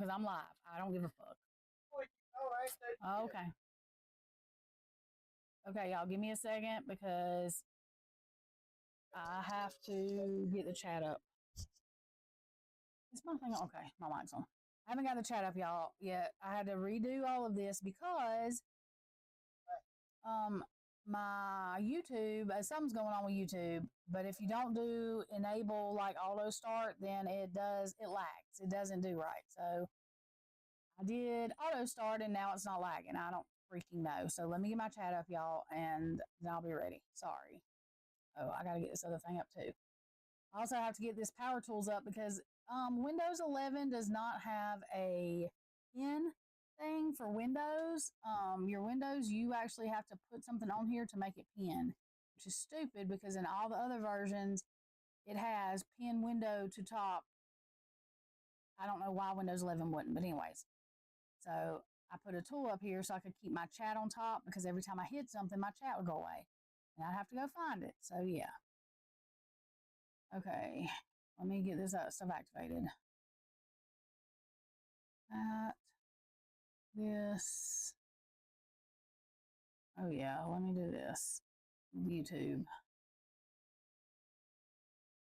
because I'm live. I don't give a fuck. Oh, okay. Okay, y'all, give me a second because I have to get the chat up. Is my thing on? Okay, my mic's on. I haven't got the chat up, y'all, yet. I had to redo all of this because my YouTube, something's going on with YouTube, but if you don't do enable like auto start, then it lags. It doesn't do right. So I did auto start and now it's not lagging. I don't freaking know. So let me get my chat up, y'all, and then I'll be ready. Sorry. Oh, I gotta get this other thing up too. I also have to get this Power Tools up because Windows 11 does not have a pin thing for Windows. Your Windows, you actually have to put something on here to make it pin, which is stupid because in all the other versions, it has pin window to top. I don't know why Windows 11 wouldn't, but anyways. So I put a tool up here so I could keep my chat on top because every time I hit something, my chat would go away. And I'd have to go find it. So yeah. Okay, let me get this stuff activated. This. Oh yeah, let me do this. YouTube.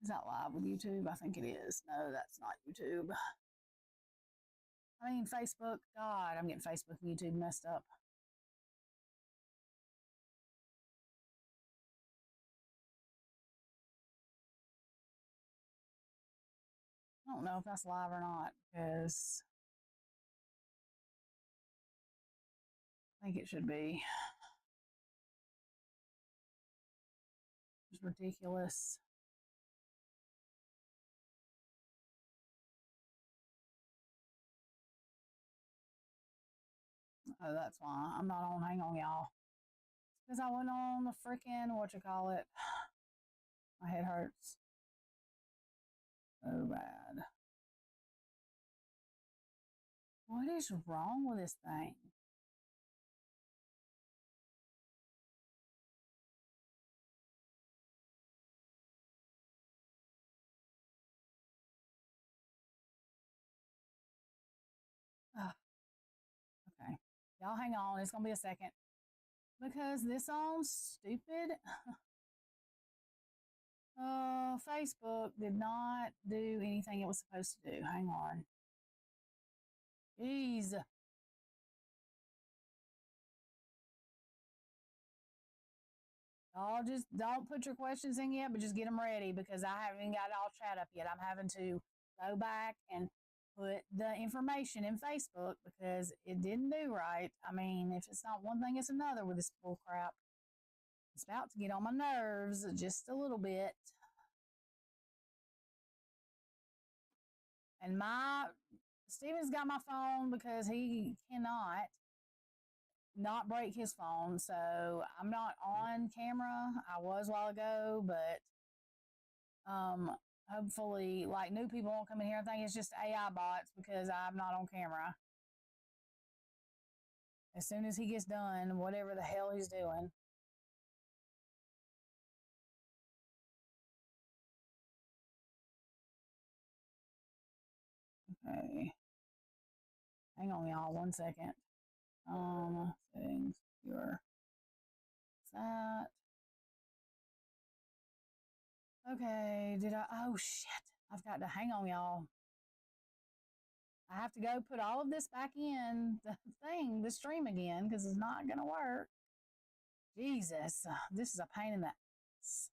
Is that live with YouTube? I think it is. No, that's not YouTube. I mean Facebook. God, I'm getting Facebook and YouTube messed up. I don't know if that's live or not because I think it should be. It's ridiculous. Oh, that's why I'm not on. Hang on, y'all. Because I went on the freaking, whatchamacallit. My head hurts. So bad. What is wrong with this thing? Okay. Y'all hang on. It's going to be a second. Because this sounds stupid. Facebook did not do anything it was supposed to do. Hang on. Jeez. Y'all just don't put your questions in yet, but just get them ready because I haven't even got it all chat up yet. I'm having to go back and put the information in Facebook because it didn't do right. I mean, if it's not one thing, it's another with this bull crap. It's about to get on my nerves just a little bit. And Steven's got my phone because he cannot not break his phone. So I'm not on camera. I was a while ago, but hopefully like new people won't come in here and think it's just AI bots because I'm not on camera. As soon as he gets done, whatever the hell he's doing. Okay. Hang on, y'all, 1 second. Settings, pure. That. Okay, oh shit. I've got to, hang on, y'all. I have to go put all of this back in the stream again because it's not going to work. Jesus, this is a pain in the ass.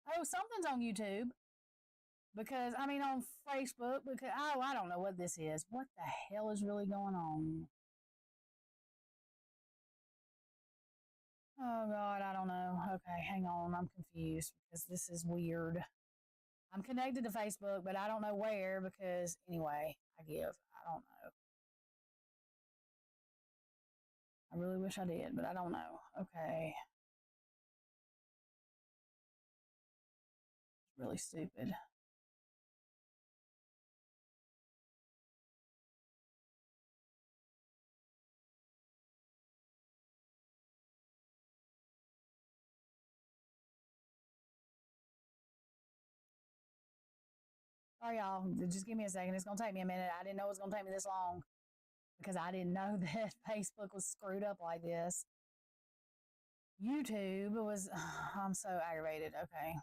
Oh, something's on YouTube. Because, I mean, on Facebook, because, oh, I don't know what this is. What the hell is really going on? Oh, God, I don't know. Okay, hang on. I'm confused because this is weird. I'm connected to Facebook, but I don't know where because, anyway, I don't know. I really wish I did, but I don't know. Okay. It's really stupid. Sorry, y'all. Just give me a second. It's going to take me a minute. I didn't know it was going to take me this long because I didn't know that Facebook was screwed up like this. YouTube was, I'm so aggravated. Okay.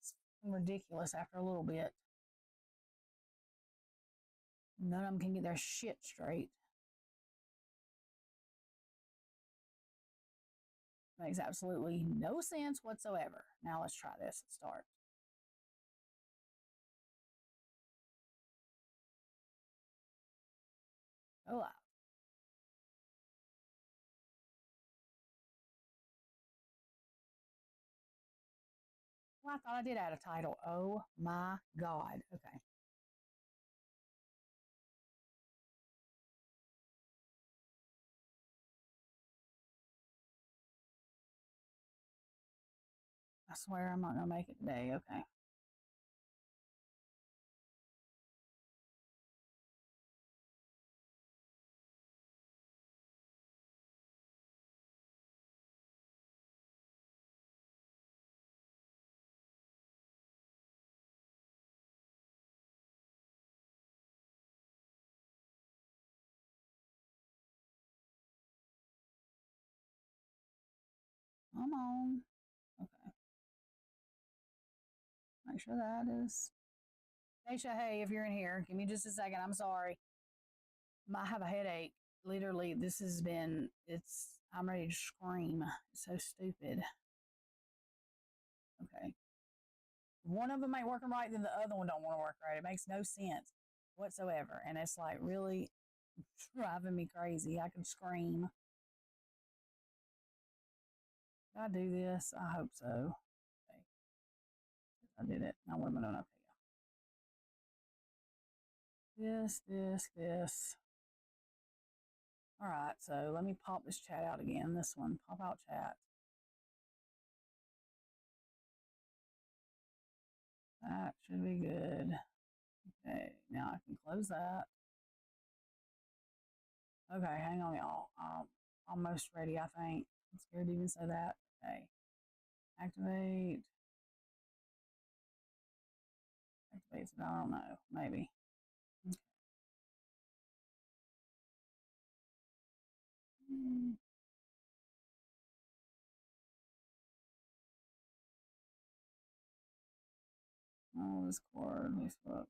It's ridiculous after a little bit. None of them can get their shit straight. Makes absolutely no sense whatsoever. Now let's try this. Start. Go live. Well, I thought I did add a title. Oh my God. Okay. I swear I'm not going to make it today. Okay. Come on. Okay. Make sure that is. Trisha, hey, if you're in here, give me just a second. I'm sorry. I have a headache. Literally, this has been, I'm ready to scream. It's so stupid. Okay. One of them ain't working right, then the other one don't want to work right. It makes no sense whatsoever. And it's like really driving me crazy. I could scream. Did I do this? I hope so. Okay. I did it. Now what am I doing up here? This. All right, so let me pop this chat out again. This one, pop out chat. That should be good. Okay, now I can close that. Okay, hang on, y'all. Almost ready, I think. I'm scared to even say that. Okay, activate. Activates it. I don't know. Maybe. Okay. Oh, Discord, Facebook.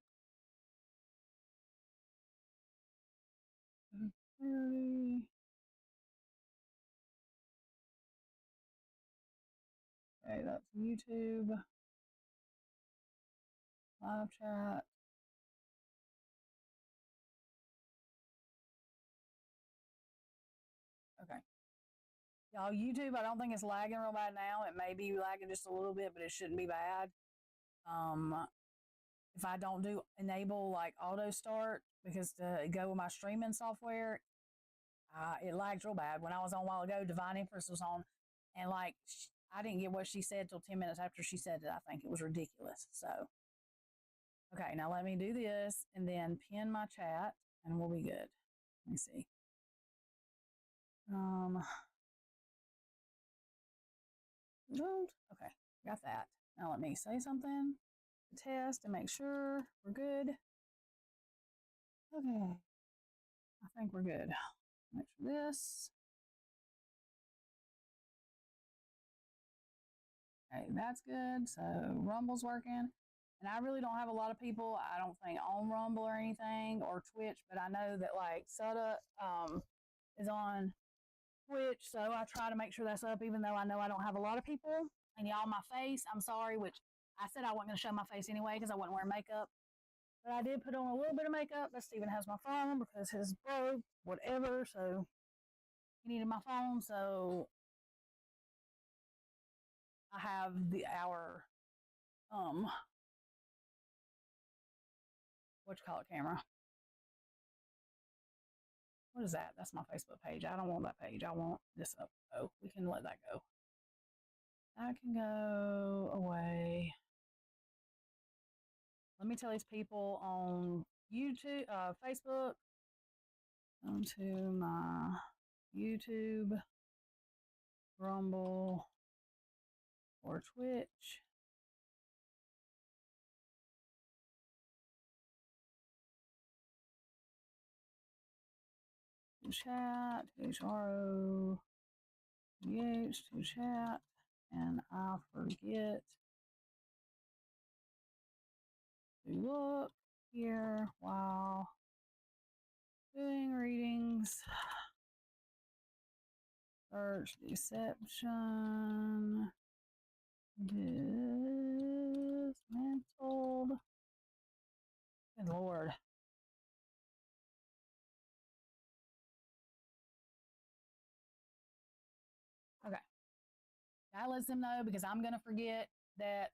Okay, that's YouTube. Live chat. Okay. Y'all, YouTube, I don't think it's lagging real bad now. It may be lagging just a little bit, but it shouldn't be bad. If I don't do enable like auto start, because to go with my streaming software, it lags real bad. When I was on a while ago, Divine Empress was on, and like I didn't get what she said till 10 minutes after she said it. I think it was ridiculous. So, okay, now let me do this and then pin my chat, and we'll be good. Let me see. Okay, got that. Now let me say something to test and make sure we're good. Okay, I think we're good. Make sure this. Okay, that's good. So Rumble's working. And I really don't have a lot of people, I don't think, on Rumble or anything or Twitch, but I know that like Sutta is on Twitch, so I try to make sure that's up, even though I know I don't have a lot of people. And y'all, my face, I'm sorry, which I said I wasn't going to show my face anyway because I wasn't wearing makeup. But I did put on a little bit of makeup. But Steven has my phone because his broke, whatever. So he needed my phone. So I have our what you call it, camera. What is that? That's my Facebook page. I don't want that page. I want this up. Oh, we can let that go. That can go away. Let me tell these people on YouTube, Facebook, come to my YouTube, Rumble, or Twitch. to chat, HRO, to chat, and I forget to look here while doing readings. Search deception dismantled. Good Lord. Okay. That lets them know because I'm going to forget that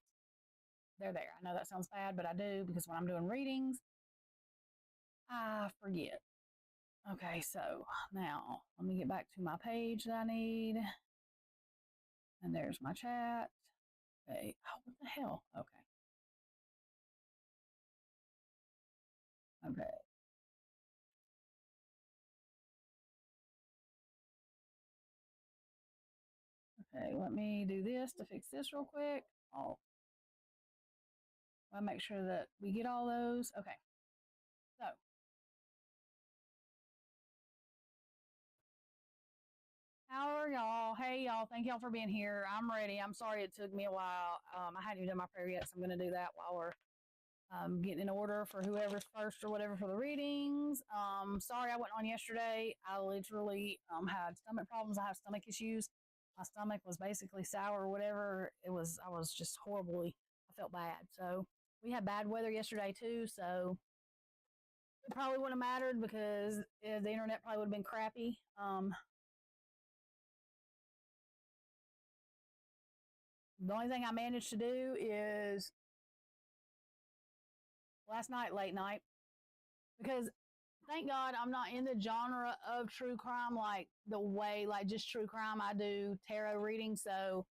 they're there. I know that sounds bad, but I do because when I'm doing readings, I forget. Okay, so now let me get back to my page that I need. And there's my chat. Okay. Oh, what the hell? Okay. Okay. Okay, let me do this to fix this real quick. I'll make sure that we get all those. Okay. So how are y'all? Hey, y'all. Thank y'all for being here. I'm ready. I'm sorry it took me a while. I hadn't even done my prayer yet, so I'm going to do that while we're getting in order for whoever's first or whatever for the readings. Sorry I went on yesterday. I literally had stomach problems. I have stomach issues. My stomach was basically sour or whatever. I was just horribly, I felt bad. So we had bad weather yesterday too. So it probably wouldn't have mattered because the internet probably would have been crappy. The only thing I managed to do is last night, late night, because thank God I'm not in the genre of true crime like the way, like just true crime. I do tarot reading. So,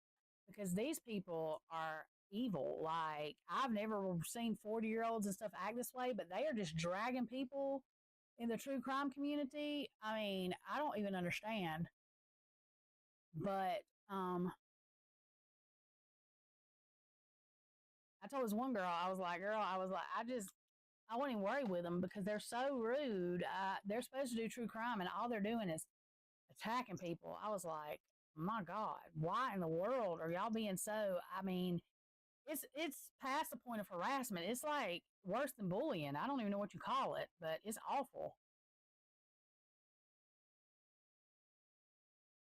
because these people are evil. Like, I've never seen 40-year-olds and stuff act this way, but they are just dragging people in the true crime community. I mean, I don't even understand. But I told this one girl, I was like, girl, I wouldn't even worry with them because they're so rude. They're supposed to do true crime, and all they're doing is attacking people. I was like, my God, why in the world are y'all being so? I mean, it's past the point of harassment. It's like worse than bullying. I don't even know what you call it, but it's awful.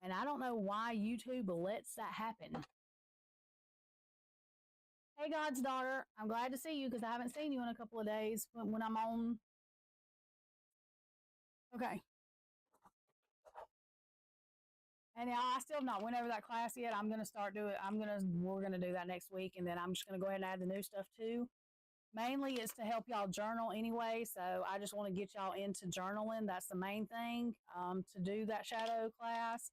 And I don't know why YouTube lets that happen. Hey, God's daughter, I'm glad to see you because I haven't seen you in a couple of days when I'm on. Okay. And I still have not went over that class yet. I'm gonna start doing. We're gonna do that next week, and then I'm just gonna go ahead and add the new stuff too. Mainly it's to help y'all journal anyway. So I just want to get y'all into journaling. That's the main thing. To do that shadow class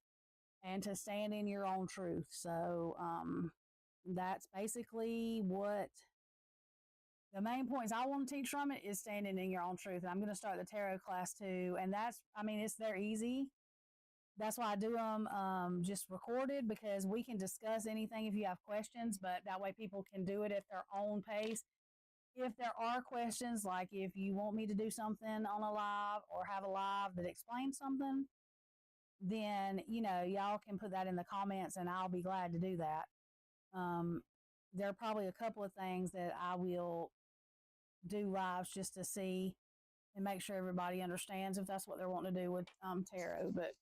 and to stand in your own truth. So that's basically what the main points I want to teach from it is standing in your own truth. And I'm going to start the tarot class too. And it's they're easy. That's why I do them just recorded because we can discuss anything if you have questions, but that way people can do it at their own pace. If there are questions, like if you want me to do something on a live or have a live that explains something, then, y'all can put that in the comments and I'll be glad to do that. There are probably a couple of things that I will do lives just to see and make sure everybody understands if that's what they're wanting to do with tarot. But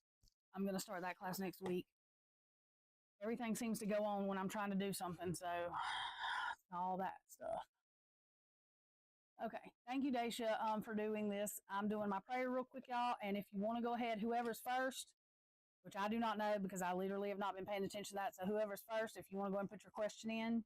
I'm going to start that class next week. Everything seems to go on when I'm trying to do something, so all that stuff. Okay, thank you, Daisha, for doing this. I'm doing my prayer real quick, y'all. And if you want to go ahead, whoever's first, which I do not know because I literally have not been paying attention to that. So whoever's first, if you want to go and put your question in.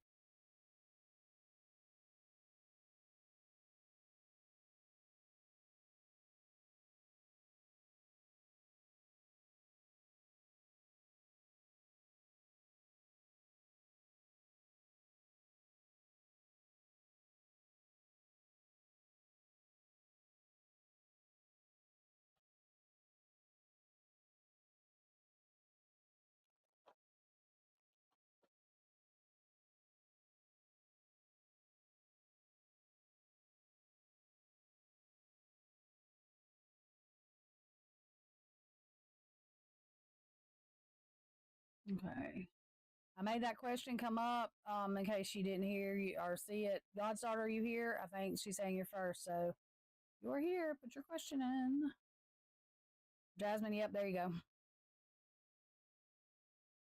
Okay. I made that question come up in case you didn't hear you or see it. Godstarter, are you here? I think she's saying you're first. So you're here. Put your question in. Jasmine, yep, there you go.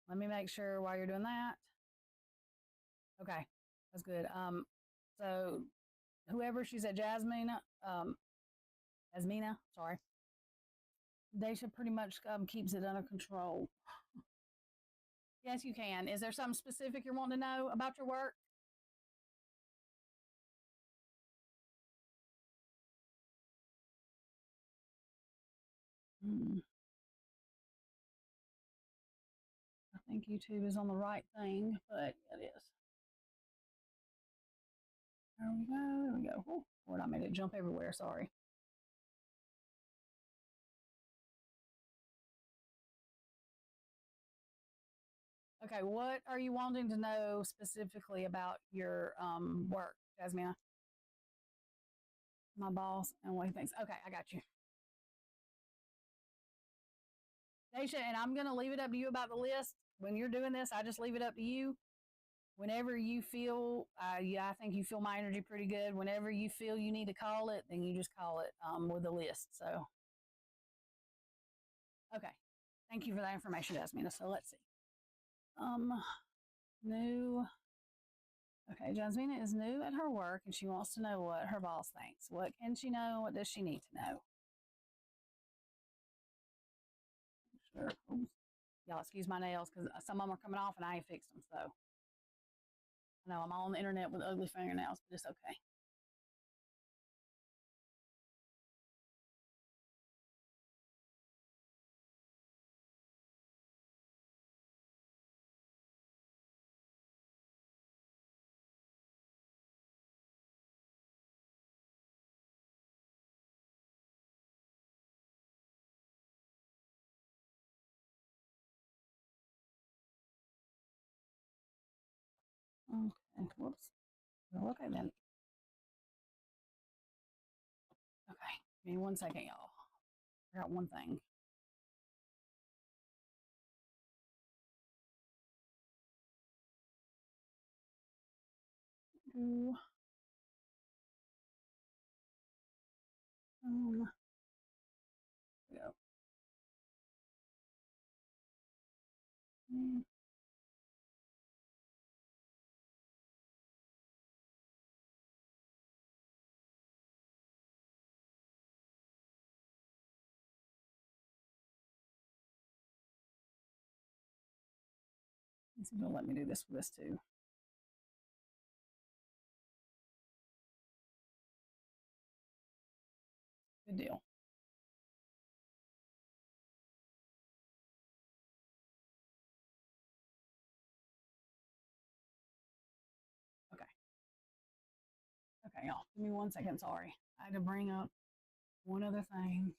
Let me make sure while you're doing that. Okay, that's good. So whoever she said, Jasmine, Asmina, sorry, they should pretty much keeps it under control. Yes, you can. Is there something specific you're wanting to know about your work? Hmm. I think YouTube is on the right thing, but it is. There we go. There we go. Oh, Lord, I made it jump everywhere. Sorry. Okay, what are you wanting to know specifically about your work, Jasmine? My boss and what he thinks. Okay, I got you. Daisha, and I'm going to leave it up to you about the list. When you're doing this, I just leave it up to you. Whenever you feel, yeah, I think you feel my energy pretty good. Whenever you feel you need to call it, then you just call it with the list. So, okay. Thank you for that information, Jasmine. So let's see. New. Okay, Jasmina is new at her work and she wants to know what her boss thinks. What can she know? What does she need to know? Sure. Oops. Y'all excuse my nails because some of them are coming off and I ain't fixed them. So I know I'm all on the internet with ugly fingernails, but it's okay. Okay. Whoops. Well, okay then. Okay. Give me 1 second, y'all. I got one thing. Ooh. There we go. Mm. Let's see if they'll let me do this for this too. Good deal. Okay. Okay, y'all. Give me 1 second. Sorry. I had to bring up one other thing.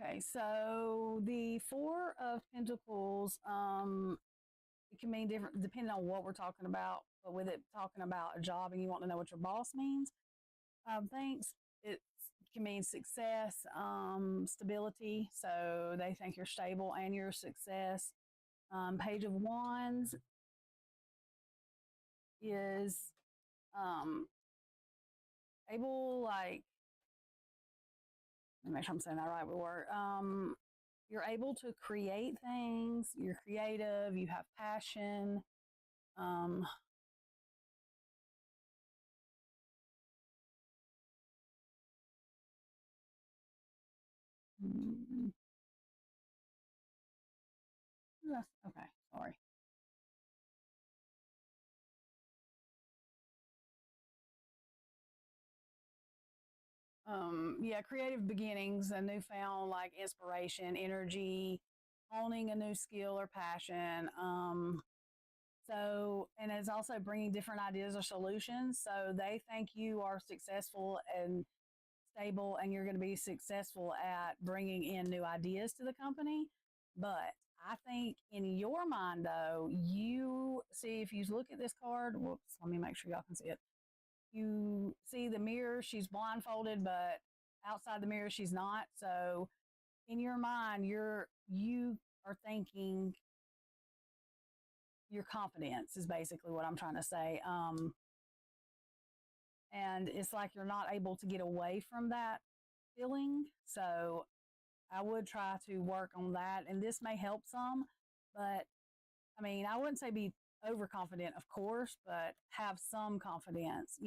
Okay, so the Four of Pentacles, it can mean different depending on what we're talking about. But with it talking about a job and you want to know what your boss means, thanks. It can mean success, stability. So they think you're stable and you're a success. Page of Wands is um, able, like, let me make sure I'm saying that right with word. You're able to create things. You're creative. You have passion. Um, yes, okay, sorry. Yeah, creative beginnings, a newfound like inspiration, energy, honing a new skill or passion. So, and it's also bringing different ideas or solutions. So they think you are successful and stable and you're going to be successful at bringing in new ideas to the company. But I think in your mind, though, you see, if you look at this card, whoops, let me make sure y'all can see it. You see the mirror, she's blindfolded, but outside the mirror, she's not. So in your mind, you are thinking your confidence is basically what I'm trying to say. And it's like you're not able to get away from that feeling. So I would try to work on that. And this may help some, but I mean, I wouldn't say be overconfident, of course, but have some confidence,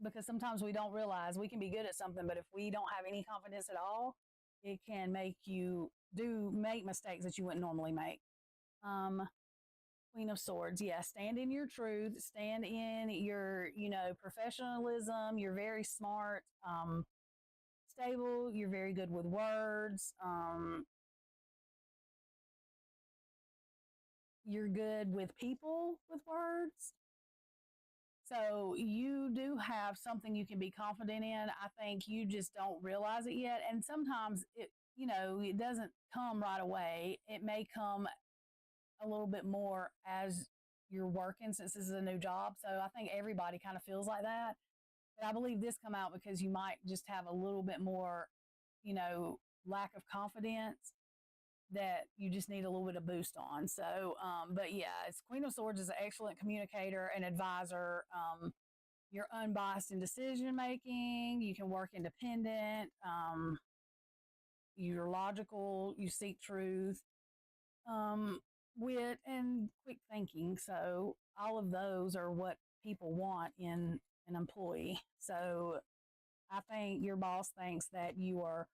because sometimes we don't realize we can be good at something, but if we don't have any confidence at all, it can make you make mistakes that you wouldn't normally make. Queen of Swords, yeah, stand in your truth, stand in your, professionalism. You're very smart, stable. You're very good with words. You're good with people with words. So you do have something you can be confident in. I think you just don't realize it yet. And sometimes it doesn't come right away. It may come a little bit more as you're working, since this is a new job. So I think everybody kind of feels like that. But I believe this come out because you might just have a little bit more, lack of confidence that you just need a little bit of boost on. So, but yeah, it's Queen of Swords is an excellent communicator and advisor. You're unbiased in decision making. You can work independent. You're logical. You seek truth. Wit and quick thinking. So all of those are what people want in an employee. So I think your boss thinks that you are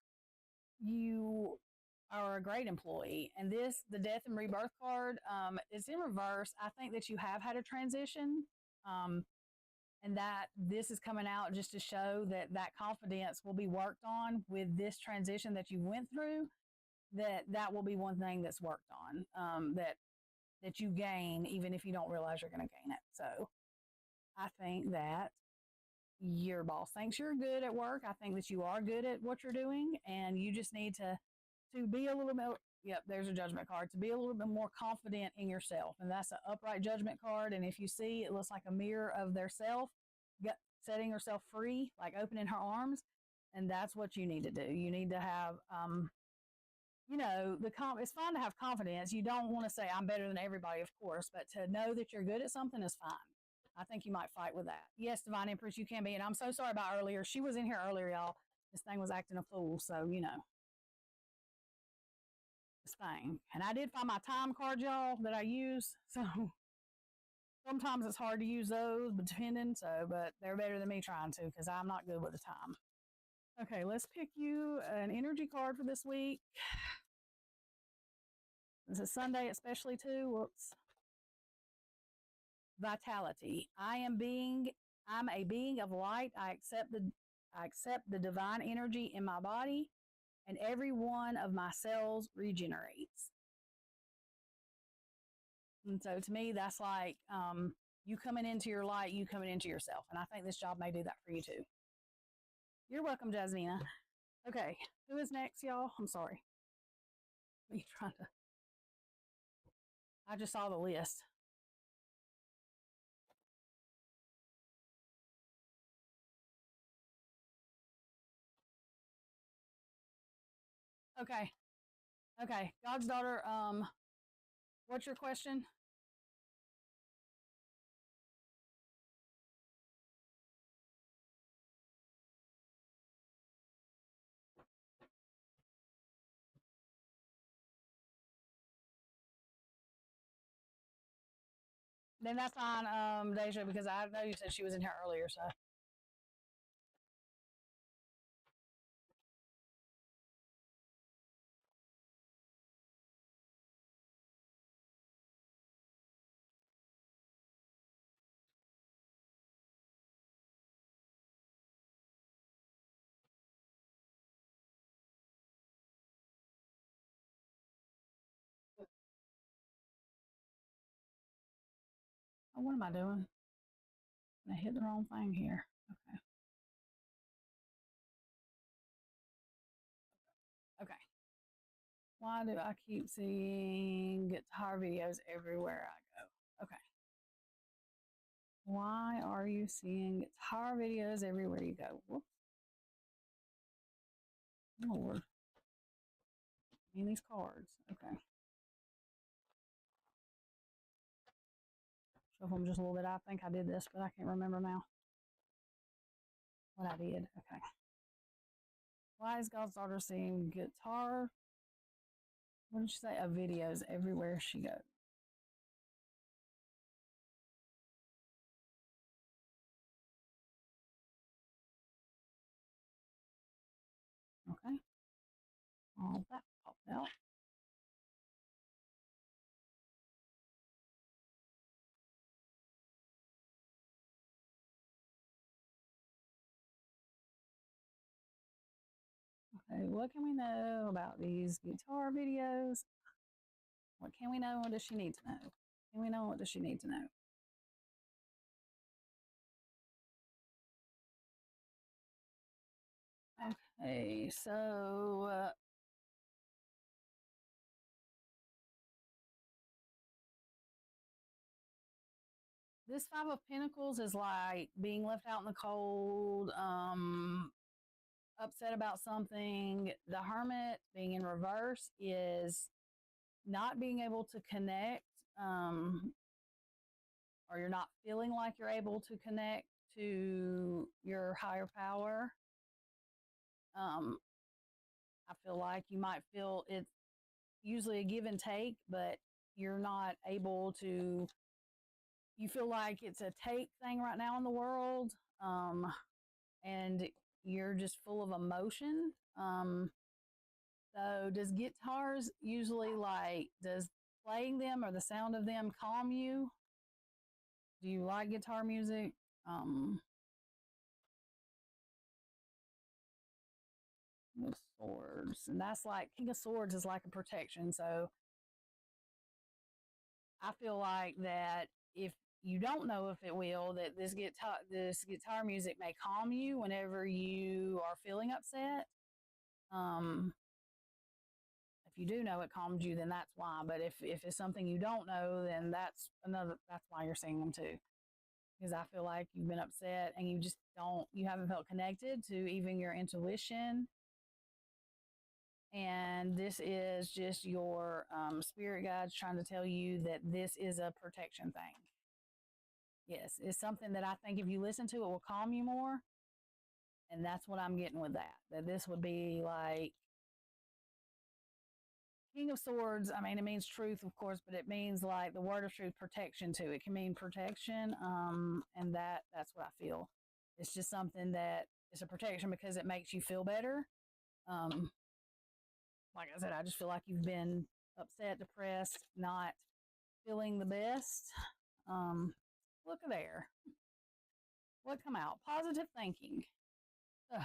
a great employee. And the death and rebirth card, is in reverse. I think that you have had a transition. And that this is coming out just to show that confidence will be worked on with this transition that you went through. That will be one thing that's worked on, that you gain, even if you don't realize you're going to gain it. So I think that your boss thinks you're good at work. I think that you are good at what you're doing, and you just need to be a little bit. Yep, there's a judgment card. To be a little bit more confident in yourself, and that's an upright judgment card. And if you see, it looks like a mirror of their self, setting herself free, like opening her arms, and that's what you need to do. You need to have, it's fine to have confidence. You don't want to say I'm better than everybody, of course, but to know that you're good at something is fine. I think you might fight with that. Yes, Divine Empress, you can be. And I'm so sorry about earlier. She was in here earlier, y'all. This thing was acting a fool. So, it's fine. And I did find my time card, y'all, that I use. So sometimes it's hard to use those, but but they're better than me trying to, because I'm not good with the time. Okay, let's pick you an energy card for this week. This is Sunday, especially too. Whoops. Vitality. I'm a being of light. I accept the divine energy in my body, and every one of my cells regenerates. And so to me, that's like you coming into your light, you coming into yourself. And I think this job may do that for you too. You're welcome, Jasmina. Okay, who is next, y'all? I'm sorry. Me trying to. I just saw the list. Okay. God's daughter, what's your question? Then that's fine, Deja, because I know you said she was in here earlier, so. Oh, what am I doing? I hit the wrong thing here. Okay. Okay. Why do I keep seeing guitar videos everywhere I go? Okay. Why are you seeing guitar videos everywhere you go? Whoops. Lord. In these cards. Okay. Shuffle them just a little bit. I think I did this, but I can't remember now what I did. Okay. Why is God's daughter seeing guitar? What did she say? Videos everywhere she goes. Okay. All that popped out. Okay, what can we know about these guitar videos? What can we know? What does she need to know? Can we know what does she need to know? Okay, so this Five of Pentacles is like being left out in the cold, upset about something. The Hermit being in reverse is not being able to connect, or you're not feeling like you're able to connect to your higher power. I feel like you might feel it's usually a give and take, but you're not able to. You feel like it's a take thing right now in the world, and you're just full of emotion. So, does guitars usually does playing them or the sound of them calm you? Do you like guitar music? With swords, and that's like King of Swords is like a protection. So, I feel like that if you don't know if it will, that this guitar music may calm you whenever you are feeling upset. Um, if you do know it calms you, then that's why. But if it's something you don't know, then that's why you're seeing them too. Because I feel like you've been upset and you haven't felt connected to even your intuition. And this is just your spirit guides trying to tell you that this is a protection thing. Yes, it's something that I think if you listen to it will calm you more. And that's what I'm getting with that. That this would be like King of Swords. I mean, it means truth, of course, but it means like the word of truth, protection too. It can mean protection. And that's what I feel. It's just something that is a protection because it makes you feel better. Um, like I said, I just feel like you've been upset, depressed, not feeling the best. Look at there. What come out? Positive thinking. So,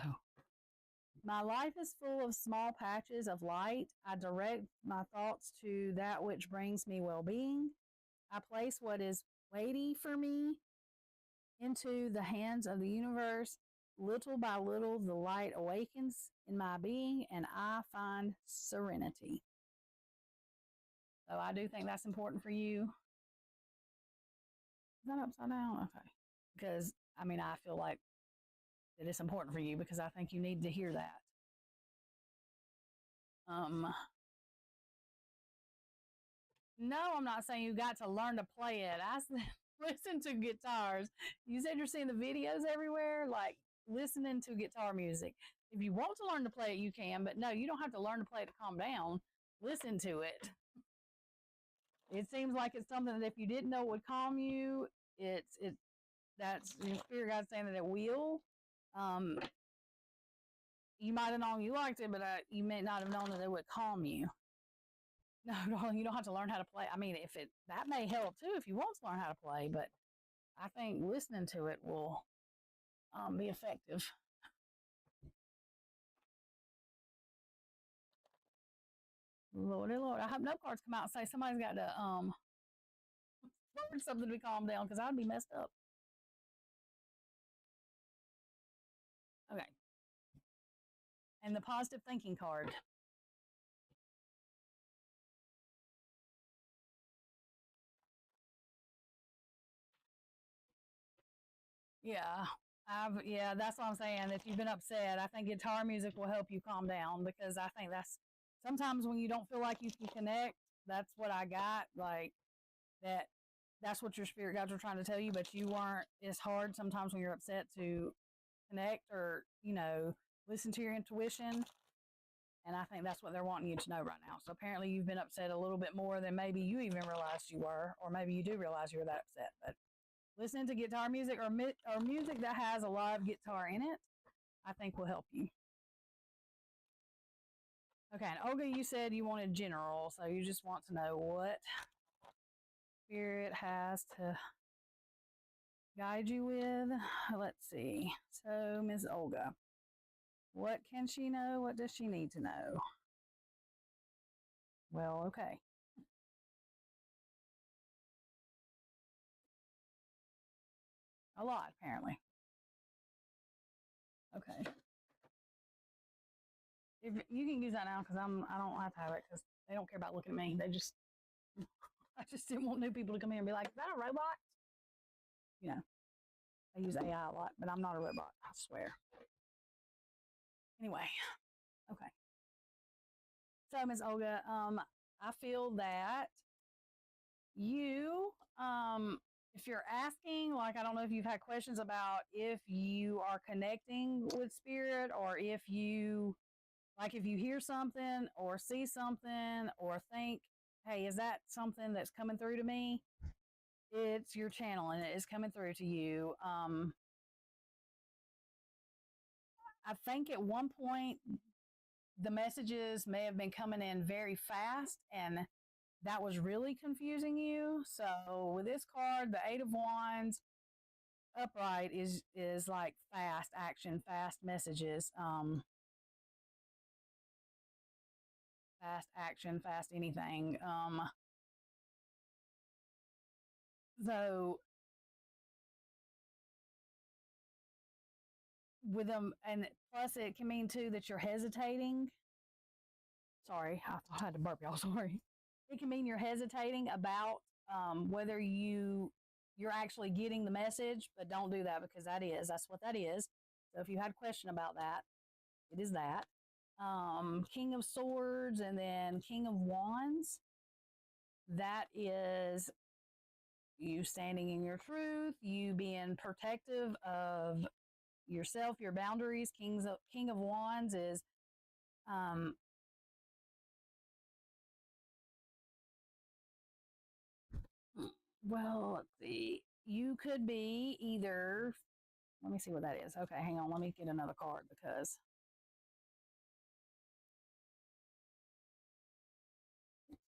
my life is full of small patches of light. I direct my thoughts to that which brings me well being. I place what is weighty for me into the hands of the universe. Little by little, the light awakens in my being and I find serenity. So, I do think that's important for you. Is that upside down? Okay. Because, I mean, I feel like that it's important for you because I think you need to hear that. Um, no, I'm not saying you got to learn to play it. I said, listen to guitars. You said you're seeing the videos everywhere, like listening to guitar music. If you want to learn to play it, you can, but no, you don't have to learn to play it to calm down. Listen to it. It seems like it's something that if you didn't know would calm you, that's your spirit guide saying that it will. Um, you might have known you liked it, but you may not have known that it would calm you. No, darling, you don't have to learn how to play. I mean, if it that may help too if you want to learn how to play, but I think listening to it will be effective. Lordy Lord, I hope no cards come out and say somebody's got to learn something to be calmed down because I'd be messed up. And the positive thinking card. Yeah. Yeah, that's what I'm saying. If you've been upset, I think guitar music will help you calm down, because I think that's sometimes when you don't feel like you can connect, that's what I got. Like that's what your spirit guides are trying to tell you, but you weren't. It's hard sometimes when you're upset to connect, or, listen to your intuition. And I think that's what they're wanting you to know right now. So apparently you've been upset a little bit more than maybe you even realized you were, or maybe you do realize you're that upset. But listening to guitar music, or music that has a live guitar in it, I think will help you. Okay, and Olga, you said you wanted general, so you just want to know what spirit has to guide you with. Let's see. So, Ms. Olga, what can she know? What does she need to know? Well, okay. A lot, apparently. Okay. If you can use that now, because I don't have to have it, because they don't care about looking at me. They just I just didn't want new people to come in and be like, "Is that a robot?" I use AI a lot, but I'm not a robot. I swear. Anyway, okay. So, Ms. Olga, I feel that you, if you're asking, like, I don't know if you've had questions about if you are connecting with spirit, or if you, like, if you hear something or see something or think, hey, is that something that's coming through to me? It's your channel and it is coming through to you. I think at one point the messages may have been coming in very fast, and that was really confusing you. So with this card, the Eight of Wands upright is like fast action, fast messages, fast action, fast anything. So with them, and plus it can mean too that you're hesitating. Sorry, I thought I had to burp, y'all. Sorry. It can mean you're hesitating about whether you're actually getting the message, but don't do that, because that's what that is. So if you had a question about that, it is that. King of Swords and then King of Wands. That is you standing in your truth, you being protective of yourself, your boundaries. King of Wands is um, well, let's see. You could be either, let me see what that is. Okay, hang on. Let me get another card, because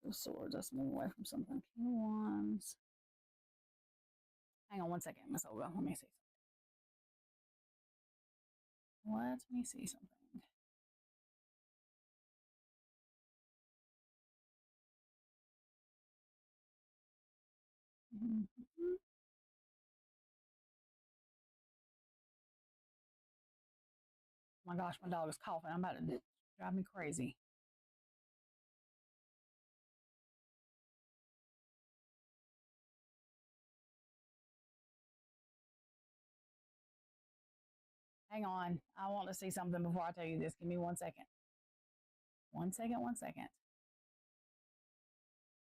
the swords, let's move away from something. King of Wands. Hang on one second, Miss Olga. Let me see. Let me see something. Mm-hmm. Oh my gosh, my dog is coughing. I'm about to drive me crazy. Hang on. I want to see something before I tell you this. Give me 1 second. 1 second, 1 second.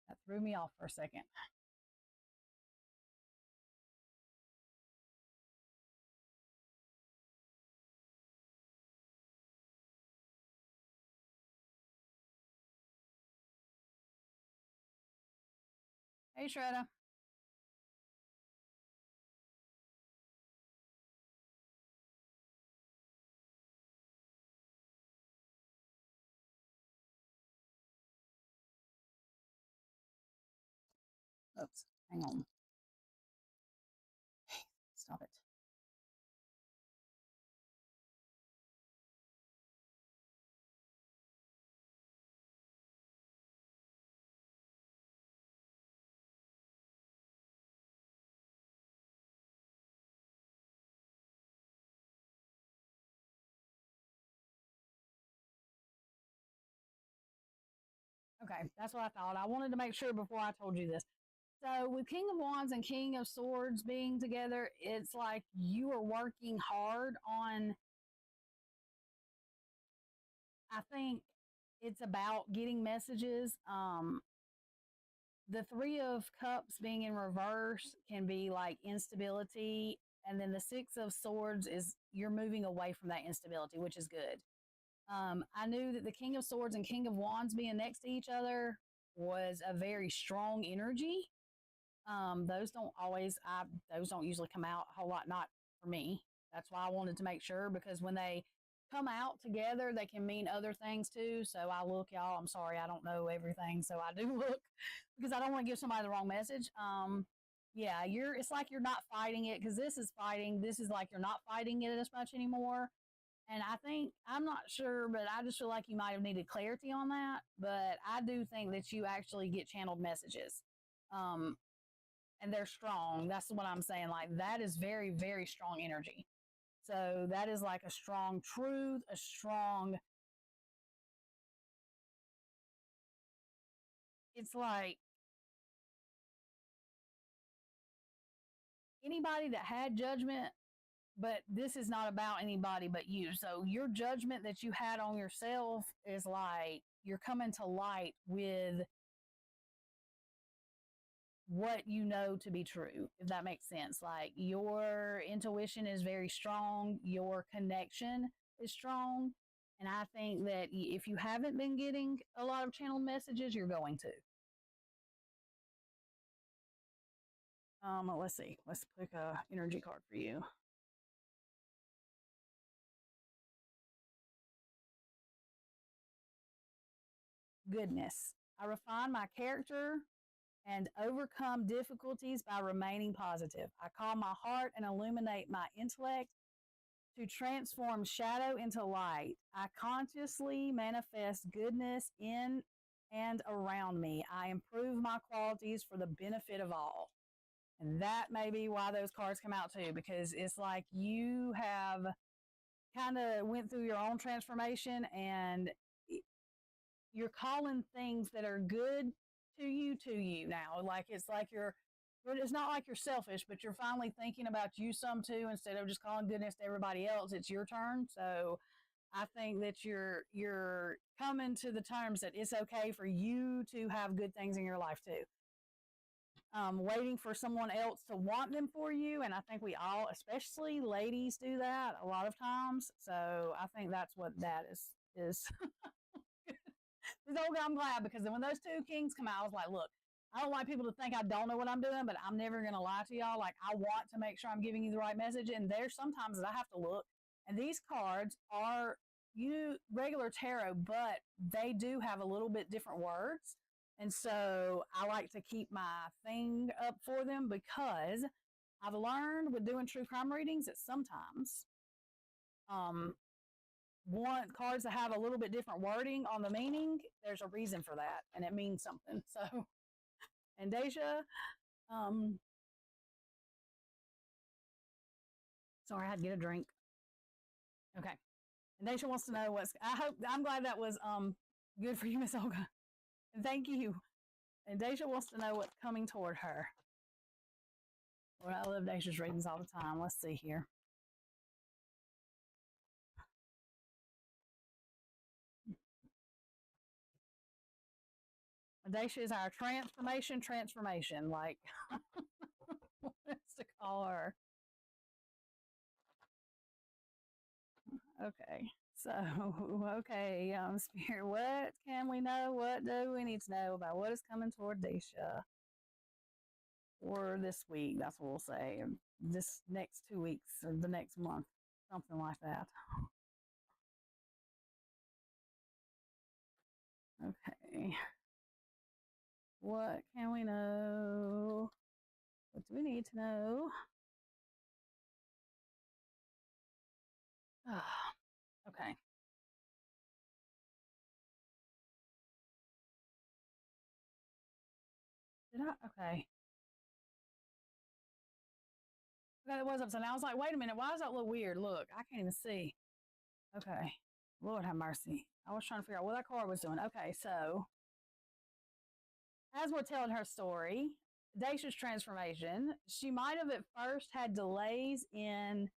That threw me off for a second. Hey, Shredda. Oops. Hang on. Stop it. Okay, that's what I thought. I wanted to make sure before I told you this. So with King of Wands and King of Swords being together, it's like you are working hard on, I think it's about getting messages. The Three of Cups being in reverse can be like instability. And then the Six of Swords is you're moving away from that instability, which is good. I knew that the King of Swords and King of Wands being next to each other was a very strong energy. Those don't always, those don't usually come out a whole lot, not for me. That's why I wanted to make sure, because when they come out together, they can mean other things too. So I look, y'all, I'm sorry, I don't know everything. So I do look because I don't want to give somebody the wrong message. Yeah, it's like you're not fighting it, because this is fighting. This is like you're not fighting it as much anymore. And I think, I'm not sure, but I just feel like you might have needed clarity on that. But I do think that you actually get channeled messages. And they're strong. That's what I'm saying. Like, that is very, very strong energy. So that is like a strong truth, a strong, it's like anybody that had judgment, but this is not about anybody but you. So your judgment that you had on yourself is like you're coming to light with what you know to be true, if that makes sense. Like, your intuition is very strong, your connection is strong. And I think that if you haven't been getting a lot of channeled messages, you're going to. Let's see. Let's pick a energy card for you. Goodness. I refine my character and overcome difficulties by remaining positive. I calm my heart and illuminate my intellect to transform shadow into light. I consciously manifest goodness in and around me. I improve my qualities for the benefit of all. And that may be why those cards come out too, because it's like you have kind of went through your own transformation, and you're calling things that are good to you now. Like, it's like it's not like you're selfish, but you're finally thinking about you some too, instead of just calling goodness to everybody else. It's your turn. So I think that you're coming to the terms that it's okay for you to have good things in your life too. Waiting for someone else to want them for you, and I think we all, especially ladies, do that a lot of times. So I think that's what that is. I'm glad, because when those two kings come out, I was like, look, I don't like people to think I don't know what I'm doing, but I'm never going to lie to y'all. Like, I want to make sure I'm giving you the right message. And there's sometimes that I have to look, and these cards are regular tarot, but they do have a little bit different words. And so I like to keep my thing up for them, because I've learned with doing true crime readings that sometimes want cards that have a little bit different wording on the meaning, there's a reason for that, and it means something. So, and Deja, sorry, I had to get a drink. Okay. And Deja wants to know I'm glad that was good for you, Miss Olga. And thank you. And Deja wants to know what's coming toward her. Well, I love Deja's readings all the time. Let's see here. Dacia is our transformation. Like, what's to call her? Okay. So, okay, Spirit, what can we know? What do we need to know about what is coming toward Dacia for this week? That's what we'll say. This next 2 weeks or the next month, something like that. Okay. What can we know? What do we need to know? Okay. Did I? Okay. Okay, it was upside down. I was like, wait a minute, why does that look weird? Look, I can't even see. Okay. Lord have mercy. I was trying to figure out what that card was doing. Okay, so as we're telling her story, Dacia's transformation, she might have at first had delays in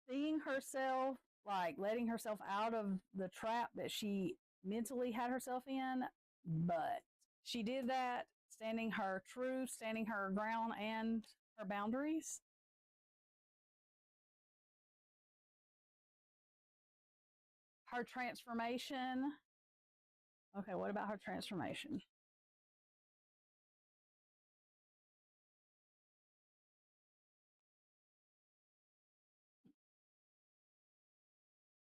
seeing herself, like letting herself out of the trap that she mentally had herself in, but she did that standing her truth, standing her ground and her boundaries. Her transformation. Okay, what about her transformation?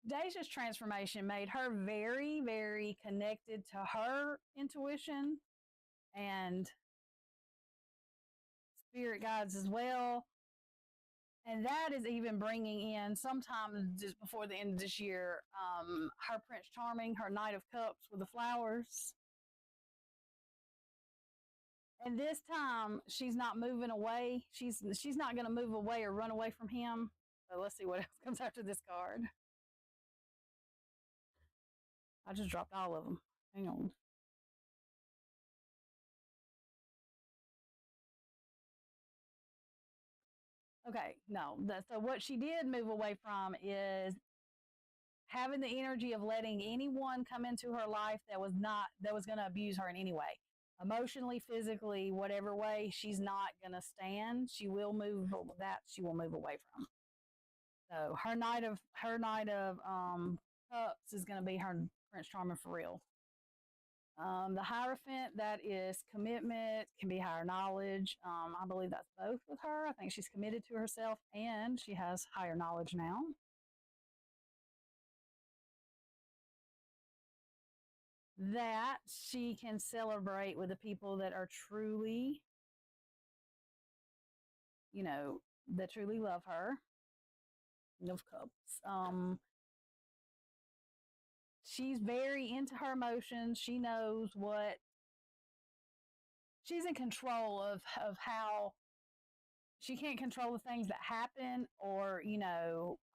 Deja's transformation made her very, very connected to her intuition and spirit guides as well. And that is even bringing in sometime just before the end of this year, her Prince Charming, her Knight of Cups with the flowers. And this time, she's not moving away. She's not going to move away or run away from him. So let's see what else comes after this card. I just dropped all of them. Hang on. Okay, no. So what she did move away from is having the energy of letting anyone come into her life that was going to abuse her in any way, emotionally, physically, whatever way. She's not going to stand. She will move that. She will move away from. So her knight of cups is going to be her Prince Charming for real. The Hierophant, that is commitment, can be higher knowledge. I believe that's both with her. I think she's committed to herself and she has higher knowledge now. That she can celebrate with the people that are truly, that truly love her. Of Cups. She's very into her emotions. She knows what she's in control of how she can't control the things that happen, or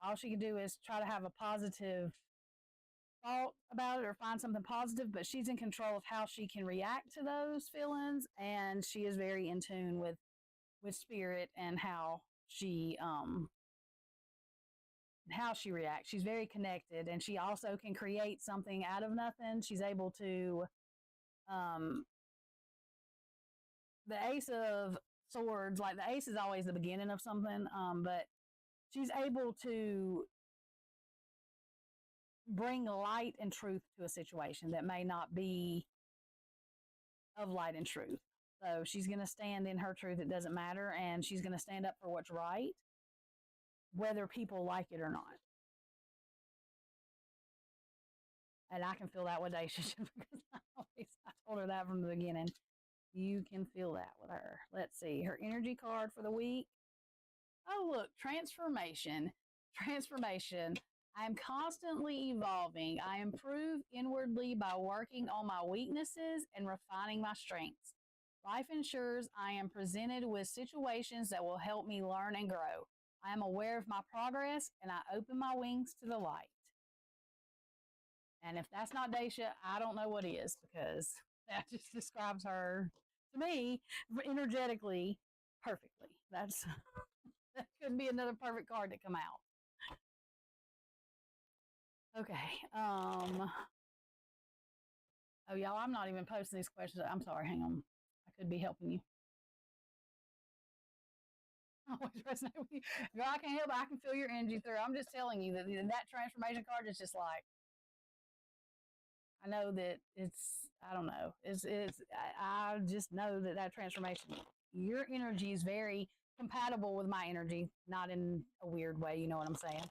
all she can do is try to have a positive thought about it or find something positive, but she's in control of how she can react to those feelings, and she is very in tune with spirit and how she reacts. She's very connected, and she also can create something out of nothing. She's able to the Ace of Swords, like the ace is always the beginning of something, but she's able to bring light and truth to a situation that may not be of light and truth. So she's going to stand in her truth. It doesn't matter. And she's going to stand up for what's right, whether people like it or not. And I can feel that with Daisha because I told her that from the beginning. You can feel that with her. Let's see. Her energy card for the week. Oh, look, transformation. Transformation. I am constantly evolving. I improve inwardly by working on my weaknesses and refining my strengths. Life ensures I am presented with situations that will help me learn and grow. I am aware of my progress and I open my wings to the light. And if that's not Dacia, I don't know what is, because that just describes her to me energetically perfectly. That could be another perfect card to come out. Okay. Oh, y'all, I'm not even posting these questions. I'm sorry. Hang on. I could be helping you. Always resonate with you. Girl, I can't help it. I can feel your energy through. I'm just telling you that transformation card is just like, I know that I don't know. I just know that transformation, your energy is very compatible with my energy, not in a weird way. You know what I'm saying?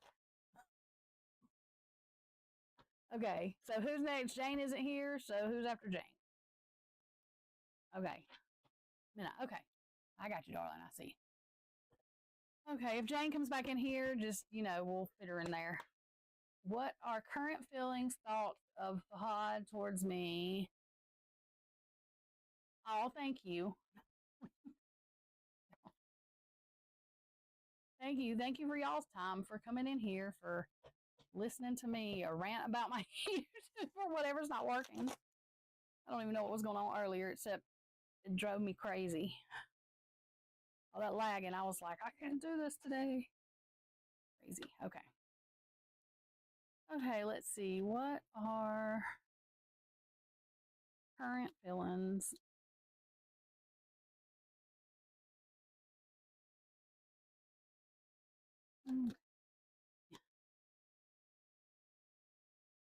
Okay, so who's next? Jane isn't here, so who's after Jane? Okay. Okay. I got you, darling. I see. Okay, if Jane comes back in here, just, we'll fit her in there. What are current feelings, thoughts of Fahad towards me? Oh, thank you. Thank you. Thank you for y'all's time, for coming in here, for listening to me or rant about my or whatever's not working. I don't even know what was going on earlier, except it drove me crazy. All that lagging, I was like, I can't do this today. Crazy. Okay. Okay, let's see. What are current feelings?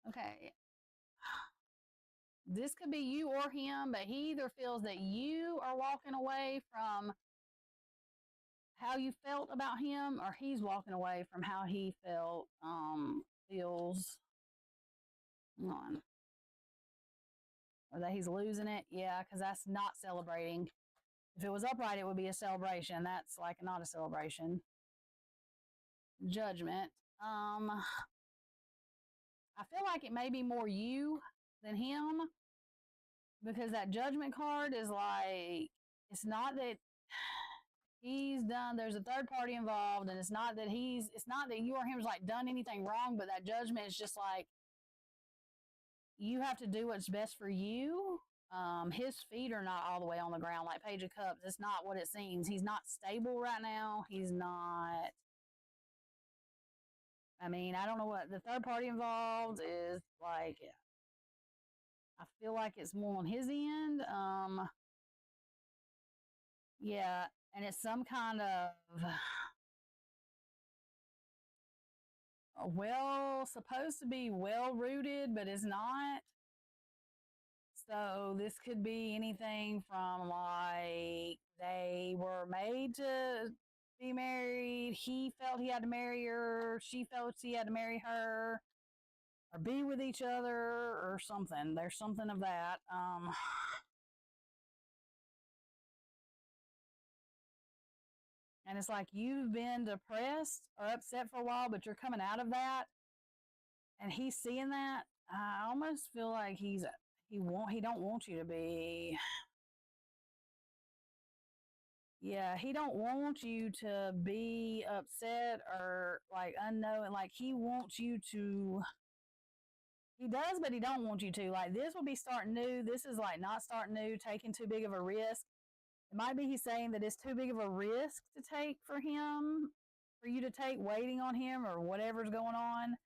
Okay. This could be you or him, but he either feels that you are walking away from how you felt about him, or he's walking away from how he feels on, or that he's losing it. Yeah, because that's not celebrating. If it was upright, it would be a celebration. That's like not a celebration. Judgment. I feel like it may be more you than him, because that judgment card is like, it's not that he's done, there's a third party involved, and it's not that you or him's like done anything wrong, but that judgment is just like, you have to do what's best for you. His feet are not all the way on the ground like Page of Cups. It's not what it seems. He's not stable right now. He's not. I mean, I don't know what the third party involved is like. I feel like it's more on his end. Yeah, and it's some kind of supposed to be well rooted, but it's not. So this could be anything from like they were made to be married. He felt he had to marry her. She felt he had to marry her, or be with each other, or something. There's something of that. And it's like you've been depressed or upset for a while, but you're coming out of that, and he's seeing that. I almost feel like he don't want you to be. Yeah, he don't want you to be upset or like unknown. Like he wants you to. He does, but he don't want you to. Like this will be starting new. This is like not starting new, taking too big of a risk. It might be he's saying that it's too big of a risk to take for him, for you to take waiting on him or whatever's going on.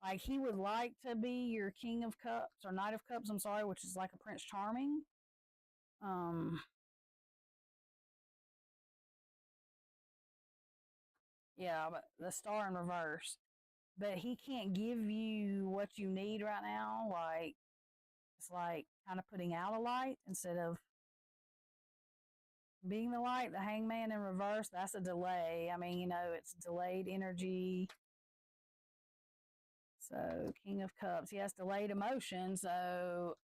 Like he would like to be your King of Cups or Knight of Cups, I'm sorry, which is like a Prince Charming. Um yeah, but the star in reverse. But he can't give you what you need right now. Like it's like kind of putting out a light instead of being the light. The hangman in reverse, that's a delay. I mean, it's delayed energy. So King of Cups, he has delayed emotion. So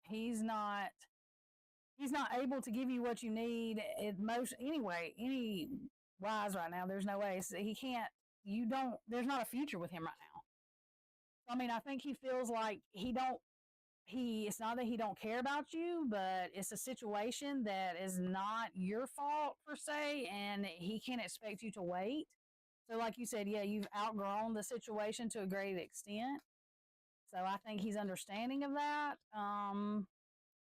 he's not able to give you what you need most anyway. Any wise right now, there's no way. So he can't. You don't. There's not a future with him right now. I mean, I think he feels like he don't. It's not that he don't care about you, but it's a situation that is not your fault per se, and he can't expect you to wait. So, like you said, yeah, you've outgrown the situation to a great extent. So I think he's understanding of that.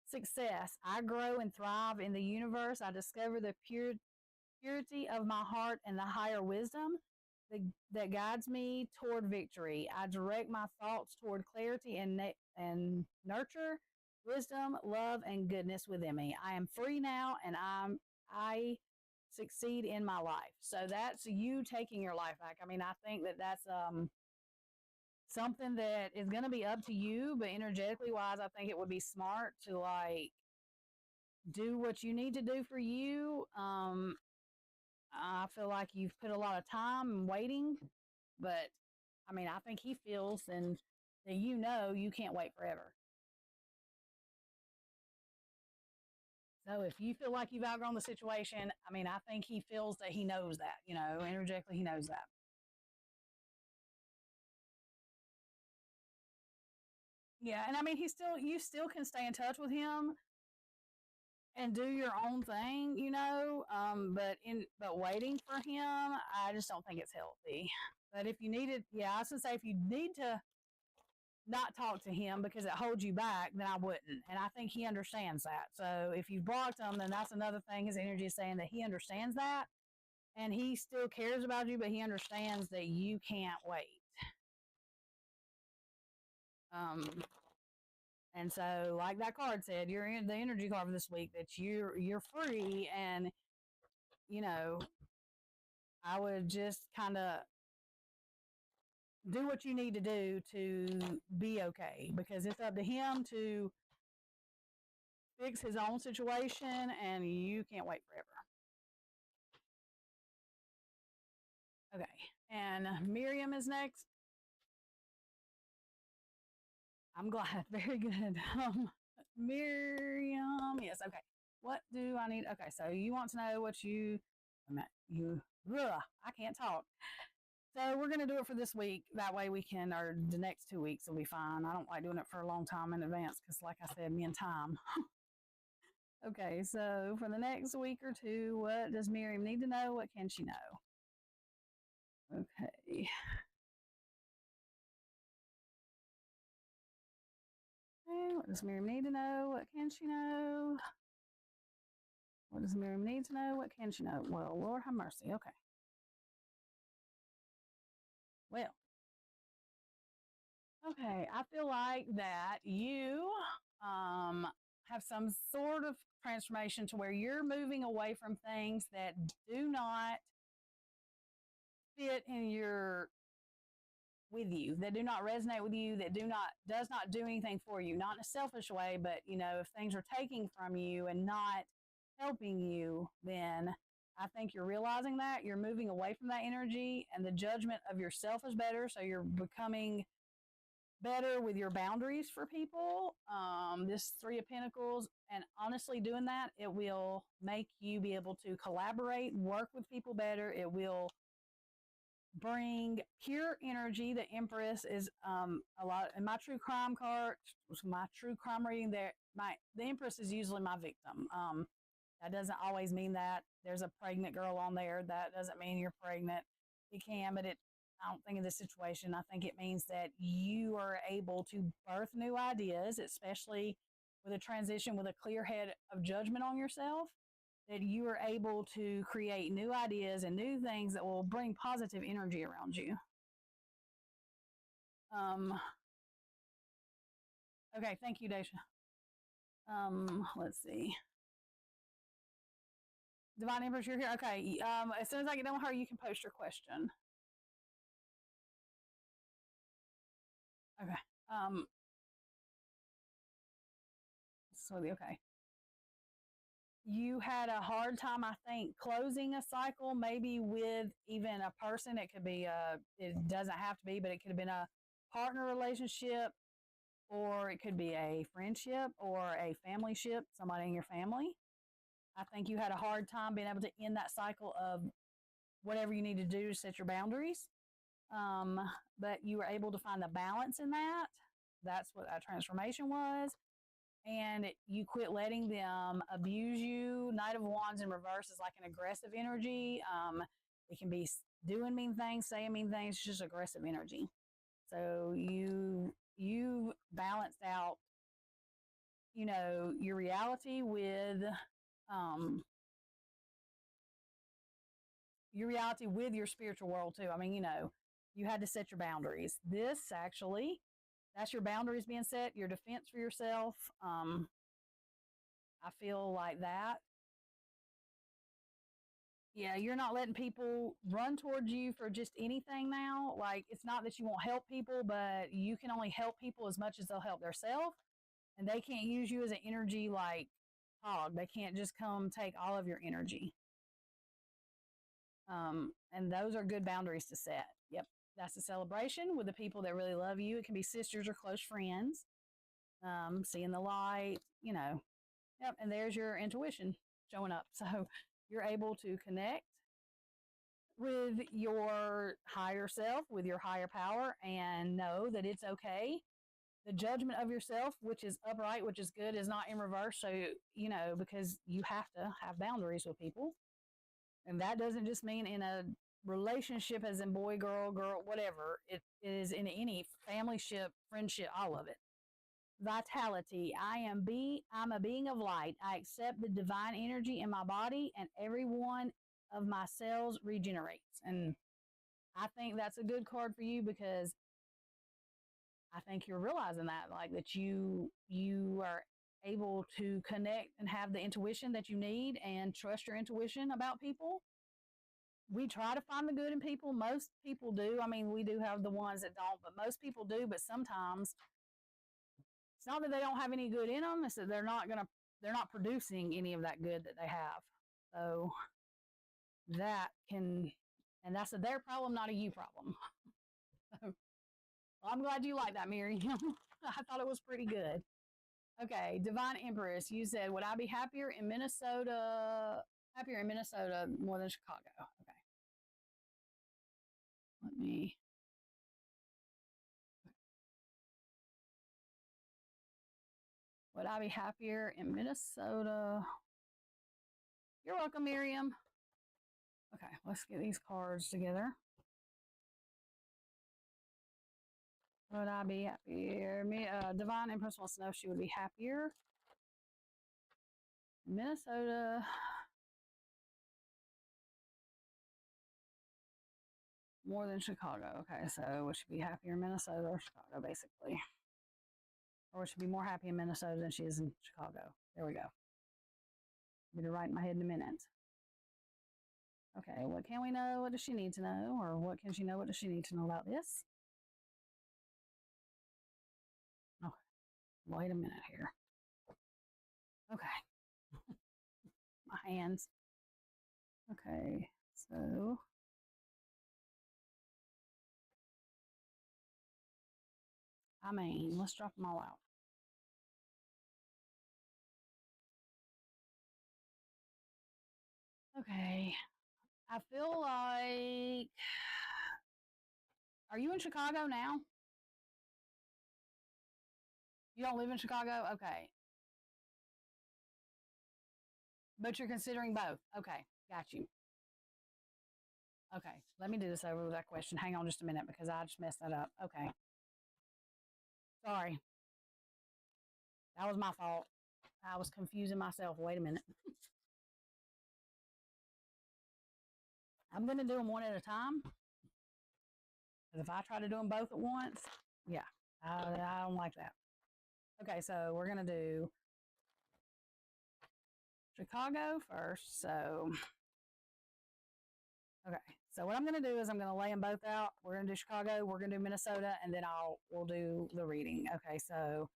Success. I grow and thrive in the universe. I discover the purity of my heart and the higher wisdom that guides me toward victory. I direct my thoughts toward clarity and nurture wisdom, love, and goodness within me. I am free now, and I succeed in my life. So that's you taking your life back. I mean, I think that that's something that is going to be up to you, but energetically wise, I think it would be smart to like do what you need to do for you. I feel like you've put a lot of time and waiting, but I mean, I think he feels and that you can't wait forever. So if you feel like you've outgrown the situation, I mean, I think he feels that he knows that, energetically he knows that. Yeah, and I mean, you still can stay in touch with him and do your own thing, but waiting for him, I just don't think it's healthy. But if you needed, yeah, I was gonna say if you need to not talk to him because it holds you back, then I wouldn't. And I think he understands that. So if you've blocked him, then that's another thing. His energy is saying that he understands that and he still cares about you, but he understands that you can't wait. And so, like that card said, you're in the energy card for this week that you're free, and you know, I would just kind of do what you need to do to be okay, because it's up to him to fix his own situation, and you can't wait forever. Okay, and Miriam is next. I'm glad. Very good. Miriam, yes. Okay. What do I need? Okay, so you want to know what you, I can't talk. So we're going to do it for this week. That way we can, or the next 2 weeks will be fine. I don't like doing it for a long time in advance because, like I said, me and time. Okay, so for the next week or two, what does Miriam need to know? What can she know? Okay. Okay, what does Miriam need to know? What can she know? What does Miriam need to know? What can she know? Well, Lord have mercy. Okay. Well, okay. I feel like that you have some sort of transformation to where you're moving away from things that do not fit in your with you, that do not resonate with you, that does not do anything for you, not in a selfish way, but if things are taking from you and not helping you, then I think you're realizing that you're moving away from that energy, and the judgment of yourself is better. So you're becoming better with your boundaries for people. This Three of Pentacles, and honestly, doing that, it will make you be able to collaborate, work with people better. It will bring pure energy. The Empress is a lot in my true crime card, my true crime reading. The Empress is usually my victim. That doesn't always mean that. There's a pregnant girl on there. That doesn't mean you're pregnant. It can, but I don't think in this situation. I think it means that you are able to birth new ideas, especially with a transition with a clear head of judgment on yourself, that you are able to create new ideas and new things that will bring positive energy around you. Okay, thank you, Daisha. Let's see. Divine Empress, you're here. Okay. As soon as I get done with her, you can post your question. Okay. Okay. You had a hard time, I think, closing a cycle, maybe with even a person. It could be it doesn't have to be, but it could have been a partner relationship, or it could be a friendship or a family ship, somebody in your family. I think you had a hard time being able to end that cycle of whatever you need to do to set your boundaries. But you were able to find the balance in that. That's what that transformation was. And you quit letting them abuse you. Knight of Wands in reverse is like an aggressive energy. It can be doing mean things, saying mean things, just aggressive energy. So you balanced out, your reality with your spiritual world too. I mean, you had to set your boundaries. This actually, that's your boundaries being set, your defense for yourself. I feel like that. Yeah, you're not letting people run towards you for just anything now. Like, it's not that you won't help people, but you can only help people as much as they'll help themselves. And they can't use you as an energy like hog. They can't just come take all of your energy. And those are good boundaries to set. Yep. That's a celebration with the people that really love you. It can be sisters or close friends. Seeing the light, Yep. And there's your intuition showing up. So you're able to connect with your higher self, with your higher power, and know that it's okay. The judgment of yourself, which is upright, which is good, is not in reverse. So, because you have to have boundaries with people. And that doesn't just mean in a relationship, as in boy, girl, whatever it is, in any family ship, friendship, all of it. Vitality. I'm a being of light. I accept the divine energy in my body, and every one of my cells regenerates. And I think that's a good card for you, because I think you're realizing that, like, that you are able to connect and have the intuition that you need and trust your intuition about people. We try to find the good in people. Most people do. I mean, we do have the ones that don't, but most people do. But sometimes it's not that they don't have any good in them, it's that they're not producing any of that good that they have. So that can, and that's a their problem, not a you problem. Well, I'm glad you like that, Miriam. I thought it was pretty good. Okay, Divine Empress, you said, would I be happier in Minnesota more than Chicago? Okay. Let me. Would I be happier in Minnesota? You're welcome, Miriam. Okay, let's get these cards together. Would I be happier? Divine Empress wants to know if she would be happier in Minnesota more than Chicago. Okay, so would she be happier in Minnesota or Chicago, basically? Or would she be more happy in Minnesota than she is in Chicago? There we go. I'll get it right in my head in a minute. Okay, what can we know? What does she need to know? Or what can she know? What does she need to know about this? Oh, wait a minute here. Okay. My hands. Okay, so I mean, let's drop them all out. Okay, I feel like. Are you in Chicago now? You don't live in Chicago? Okay. But you're considering both. Okay, got you. Okay, let me do this over with that question. Hang on just a minute, because I just messed that up. Okay. Sorry. That was my fault. I was confusing myself. Wait a minute. I'm going to do them one at a time. Because if I try to do them both at once, yeah, I don't like that. Okay, so we're going to do Chicago first. So, okay. So what I'm going to do is I'm going to lay them both out. We're going to do Chicago, we're going to do Minnesota, and then we'll do the reading. Okay, so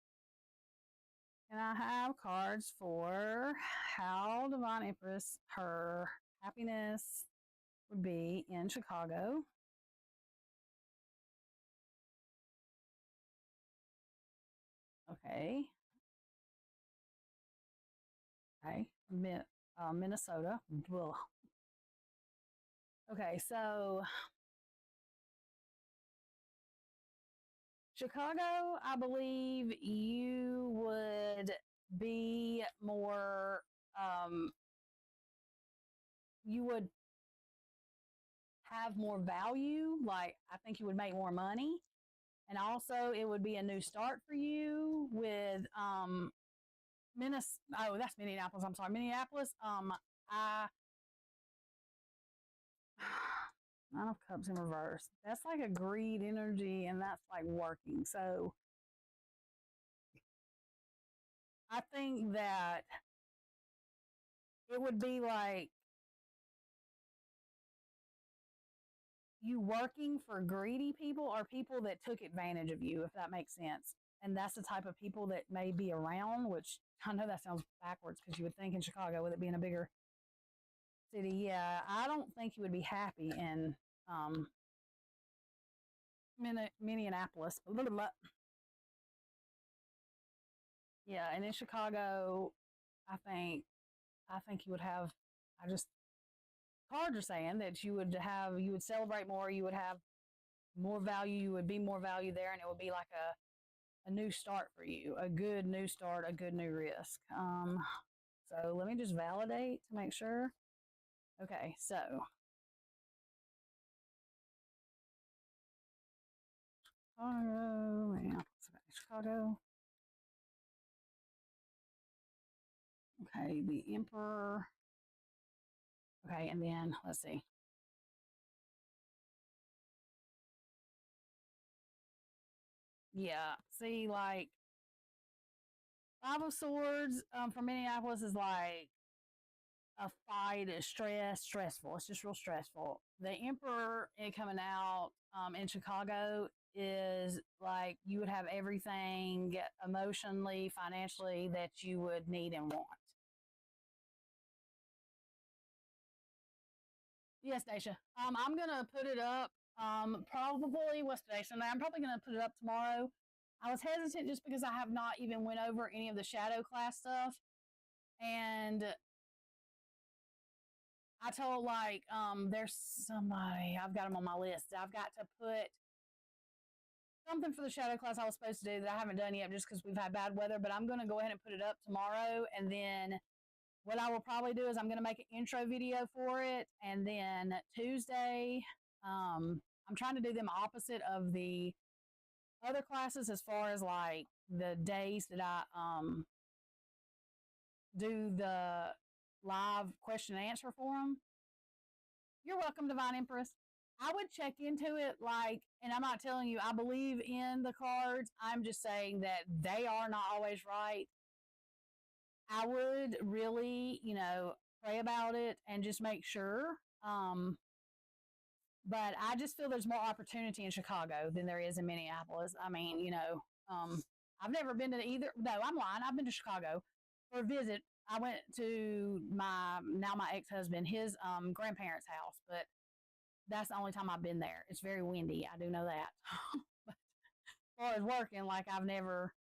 can I have cards for how Divine Empress, her happiness would be in Chicago? Okay. Okay. Minnesota. Ugh. Okay, so Chicago, I believe you would be more, you would have more value. Like, I think you would make more money. And also, it would be a new start for you with that's Minneapolis. I'm sorry, Minneapolis. I Nine of Cups in reverse. That's like a greed energy, and that's like working. So I think that it would be like you working for greedy people or people that took advantage of you, if that makes sense. And that's the type of people that may be around, which I know that sounds backwards, because you would think in Chicago, with it being a bigger city, yeah, I don't think you would be happy in Minneapolis. Yeah, and in Chicago, I think you would have. I just cards are saying that you would celebrate more, you would have more value, you would be more value there, and it would be like a new start for you, a good new start, a good new risk. So let me just validate to make sure. Okay, so Chicago. Yeah, Chicago. Okay, the Emperor. Okay, and then let's see. Yeah, see, like Five of Swords from Minneapolis is like a fight, is stressful. It's just real stressful. The Emperor coming out in Chicago is like you would have everything emotionally, financially that you would need and want. Yes, Daisha. I'm gonna put it up. Probably what's today? Sunday. I'm probably gonna put it up tomorrow. I was hesitant just because I have not even went over any of the shadow class stuff, and I told there's somebody I've got them on my list. I've got to put something for the shadow class I was supposed to do that I haven't done yet just because we've had bad weather. But I'm gonna go ahead and put it up tomorrow, and then what I will probably do is I'm going to make an intro video for it. And then Tuesday, I'm trying to do them opposite of the other classes as far as like the days that I do the live question and answer for them. You're welcome, Divine Empress. I would check into it and I'm not telling you I believe in the cards. I'm just saying that they are not always right. I would really, pray about it and just make sure. But I just feel there's more opportunity in Chicago than there is in Minneapolis. I mean, I've never been to either. No, I'm lying. I've been to Chicago for a visit. I went to my ex-husband, his grandparents' house, but that's the only time I've been there. It's very windy. I do know that. But as far as working, I've never,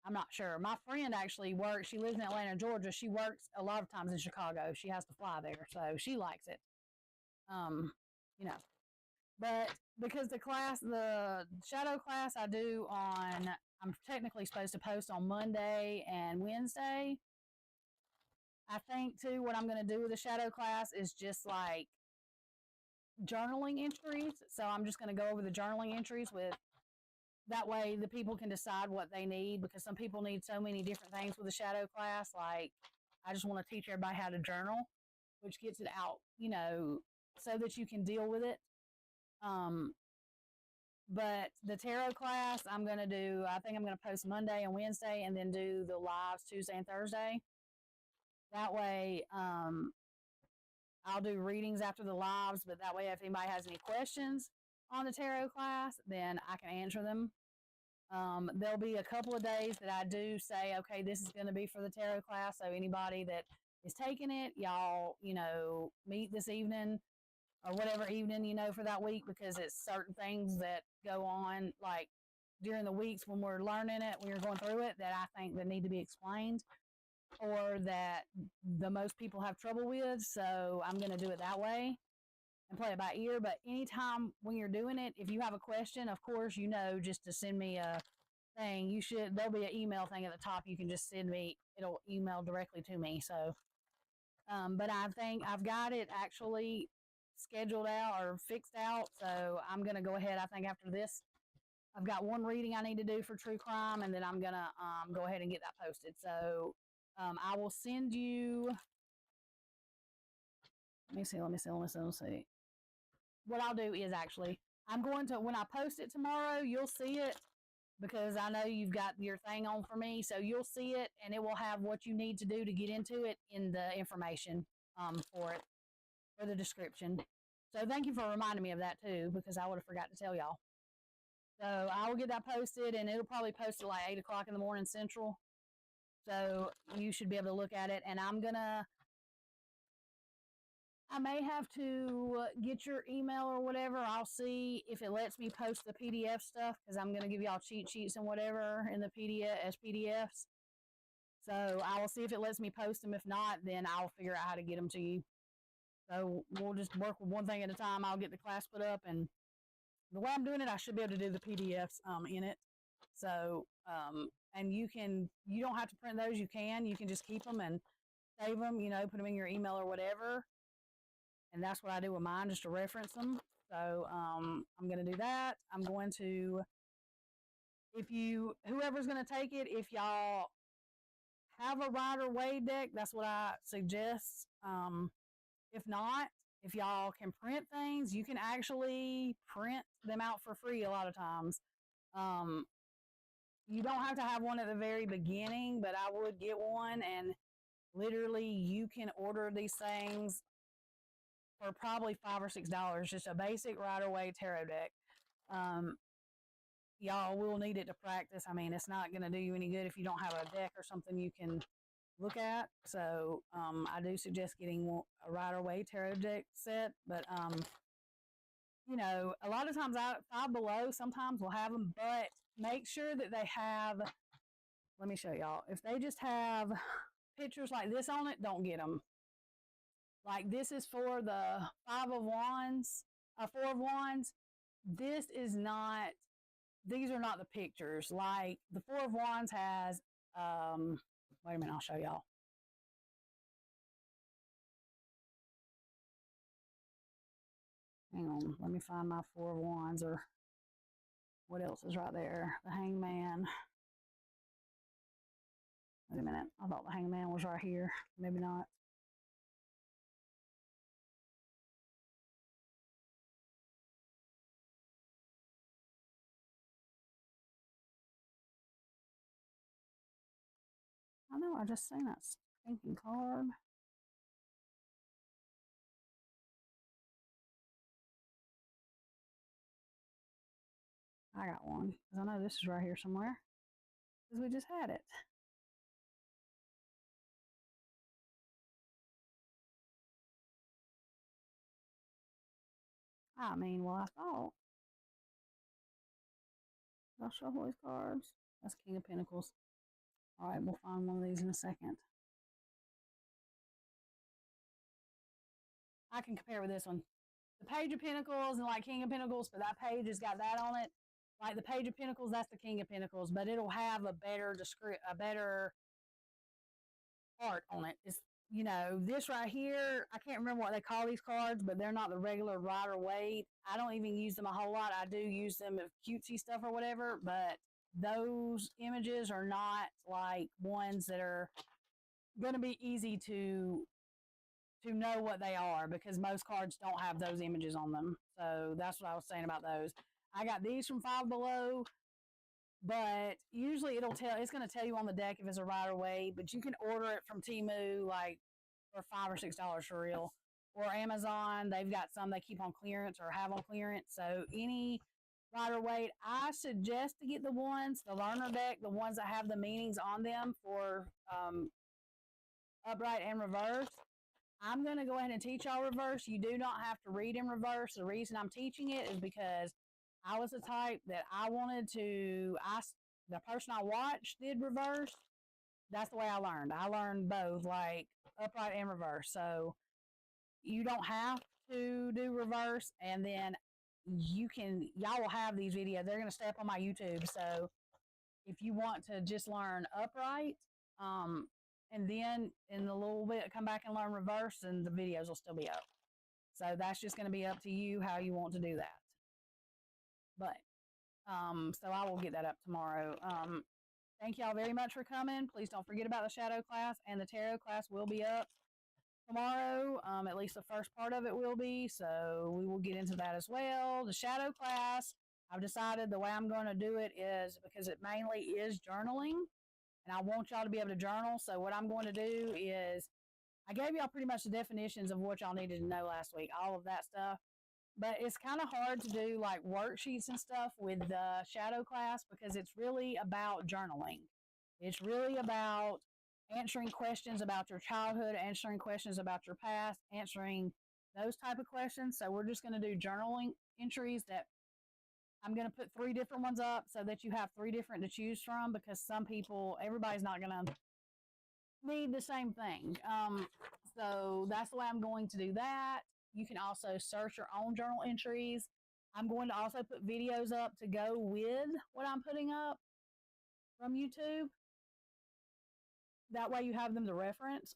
I'm not sure. My friend actually works. She lives in Atlanta, Georgia. She works a lot of times in Chicago. She has to fly there, so she likes it. Um, you know, but because the shadow class I do I'm technically supposed to post on Monday and Wednesday. I think too, what I'm going to do with the shadow class is just like journaling entries. So I'm just going to go over the journaling entries with that way the people can decide what they need, because some people need so many different things with the shadow class. Like I just want to teach everybody how to journal, which gets it out, so that you can deal with it. But the tarot class I think I'm going to post Monday and Wednesday and then do the lives Tuesday and Thursday. That way, I'll do readings after the lives, but that way if anybody has any questions on the tarot class, then I can answer them. There'll be a couple of days that I do say, okay, this is going to be for the tarot class. So anybody that is taking it, y'all, meet this evening or whatever evening, for that week, because it's certain things that go on like during the weeks when we're learning it, when you're going through it, that I think that need to be explained or that the most people have trouble with. So I'm going to do it that way and play it by ear. But anytime when you're doing it, if you have a question, of course, just to send me a thing. There'll be an email thing at the top. You can just send me, it'll email directly to me. So, but I think I've got it actually scheduled out or fixed out. So I'm going to go ahead. I think after this, I've got one reading I need to do for true crime, and then I'm going to go ahead and get that posted. So I will send you. Let me see. What I'll do is actually, I'm going to, when I post it tomorrow, you'll see it because I know you've got your thing on for me. So you'll see it and it will have what you need to do to get into it in the information for it, for the description. So thank you for reminding me of that too, because I would have forgot to tell y'all. So I will get that posted and it'll probably post at like 8 o'clock in the morning Central. So you should be able to look at it. And I may have to get your email or whatever. I'll see if it lets me post the PDF stuff, because I'm going to give y'all cheat sheets and whatever in the PDF as PDFs. So I will see if it lets me post them. If not, then I'll figure out how to get them to you. So we'll just work with one thing at a time. I'll get the class put up, and the way I'm doing it, I should be able to do the PDFs in it. So and you don't have to print those. You can just keep them and save them. Put them in your email or whatever. And that's what I do with mine, just to reference them. So I'm going to do that. I'm going to, whoever's going to take it, if y'all have a Rider Waite deck, that's what I suggest. If not, if y'all can print things, you can actually print them out for free a lot of times. You don't have to have one at the very beginning, but I would get one, and literally you can order these things for probably $5 or $6, just a basic Rider Waite tarot deck. Y'all will need it to practice. I mean, it's not going to do you any good if you don't have a deck or something you can look at. So I do suggest getting a Rider Waite tarot deck set, but you know, a lot of times Five Below sometimes will have them, but make sure that they have, let me show y'all. If they just have pictures like this on it, don't get them. Like this is for the Four of Wands. This is not, these are not the pictures. Like the Four of Wands has, wait a minute, I'll show y'all. Hang on, let me find my Four of Wands, or what else is right there? The Hangman. Wait a minute, I thought the Hangman was right here. Maybe not. I know, I just seen that stinking card. I got one, because I know this is right here somewhere, because we just had it. I mean, well, I thought. I'll shuffle these cards. That's King of Pentacles. All right, we'll find one of these in a second. I can compare with this one. The Page of Pentacles and like King of Pentacles, but that page has got that on it. Like the Page of Pentacles, that's the King of Pentacles, but it'll have a better art on it. It's, you know, this right here, I can't remember what they call these cards, but they're not the regular Rider Waite. I don't even use them a whole lot. I do use them as cutesy stuff or whatever, but those images are not like ones that are going to be easy to know what they are, because most cards don't have those images on them. So that's what I was saying about those. I got these from Five Below, but usually it's going to tell you on the deck if it's a Rider Waite, but you can order it from Temu like for $5 or $6 for real, or Amazon. They've got some they keep on clearance or have on clearance. So any Rider Waite, I suggest to get the learner deck, the ones that have the meanings on them for upright and reverse. I'm going to go ahead and teach y'all reverse. You do not have to read in reverse. The reason I'm teaching it is because I was the type that I wanted to, the person I watched did reverse. That's the way I learned. I learned both, like upright and reverse. So you don't have to do reverse. And then y'all will have these videos. They're going to stay up on my YouTube. So if you want to just learn upright, and then in a little bit come back and learn reverse, and the videos will still be up. So that's just going to be up to you how you want to do that. But so I will get that up tomorrow. Thank y'all very much for coming. Please don't forget about the shadow class, and the tarot class will be up tomorrow. At least the first part of it will be. So we will get into that as well. The shadow class, I've decided the way I'm going to do it is, because it mainly is journaling, and I want y'all to be able to journal. So what I'm going to do is, I gave y'all pretty much the definitions of what y'all needed to know last week, all of that stuff. But it's kind of hard to do like worksheets and stuff with the shadow class, because it's really about journaling. It's really about answering questions about your childhood, answering questions about your past, answering those type of questions. So we're just going to do journaling entries that I'm going to put 3 different ones up so that you have 3 different to choose from, because everybody's not going to need the same thing. So that's the way I'm going to do that. You can also search your own journal entries. I'm going to also put videos up to go with what I'm putting up from YouTube. That way you have them to reference.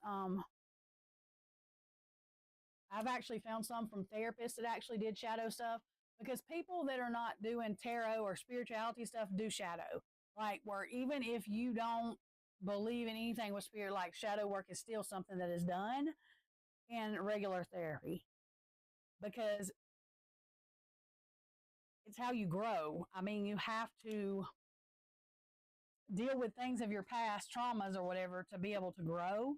I've actually found some from therapists that actually did shadow stuff. because people that are not doing tarot or spirituality stuff do shadow. Like, where even if you don't believe in anything with spirit, like shadow work is still something that is done in regular therapy because it's how you grow. I mean, you have to deal with things of your past traumas or whatever to be able to grow.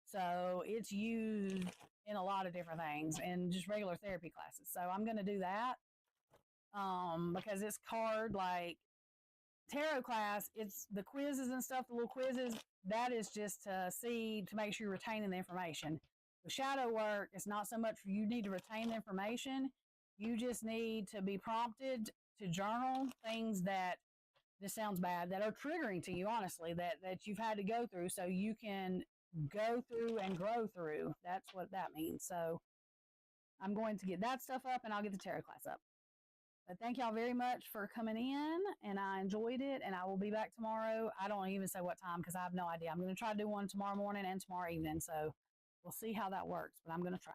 So it's used in a lot of different things and just regular therapy classes. So I'm going to do that because it's card like tarot class. It's the quizzes and stuff, the little quizzes. That is just to see to make sure you're retaining the information. The shadow work is not so much you need to retain the information. You just need to be prompted to journal things that this sounds bad that are triggering to you, honestly, that you've had to go through so you can go through and grow through. That's what that means. So I'm going to get that stuff up and I'll get the tarot class up. But thank y'all very much for coming in, and I enjoyed it, and I will be back tomorrow. I don't even say what time because I have no idea. I'm going to try to do one tomorrow morning and tomorrow evening, so we'll see how that works, but I'm going to try.